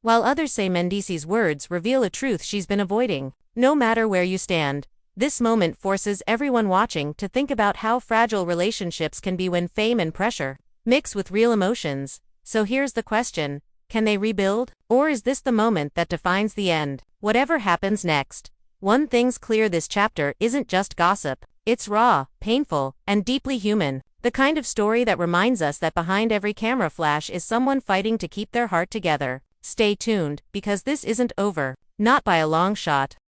while others say Mendeecees' words reveal a truth she's been avoiding. No matter where you stand, this moment forces everyone watching to think about how fragile relationships can be when fame and pressure mix with real emotions. So here's the question, can they rebuild? Or is this the moment that defines the end? Whatever happens next, one thing's clear: this chapter isn't just gossip. It's raw, painful, and deeply human. The kind of story that reminds us that behind every camera flash is someone fighting to keep their heart together. Stay tuned, because this isn't over. Not by a long shot.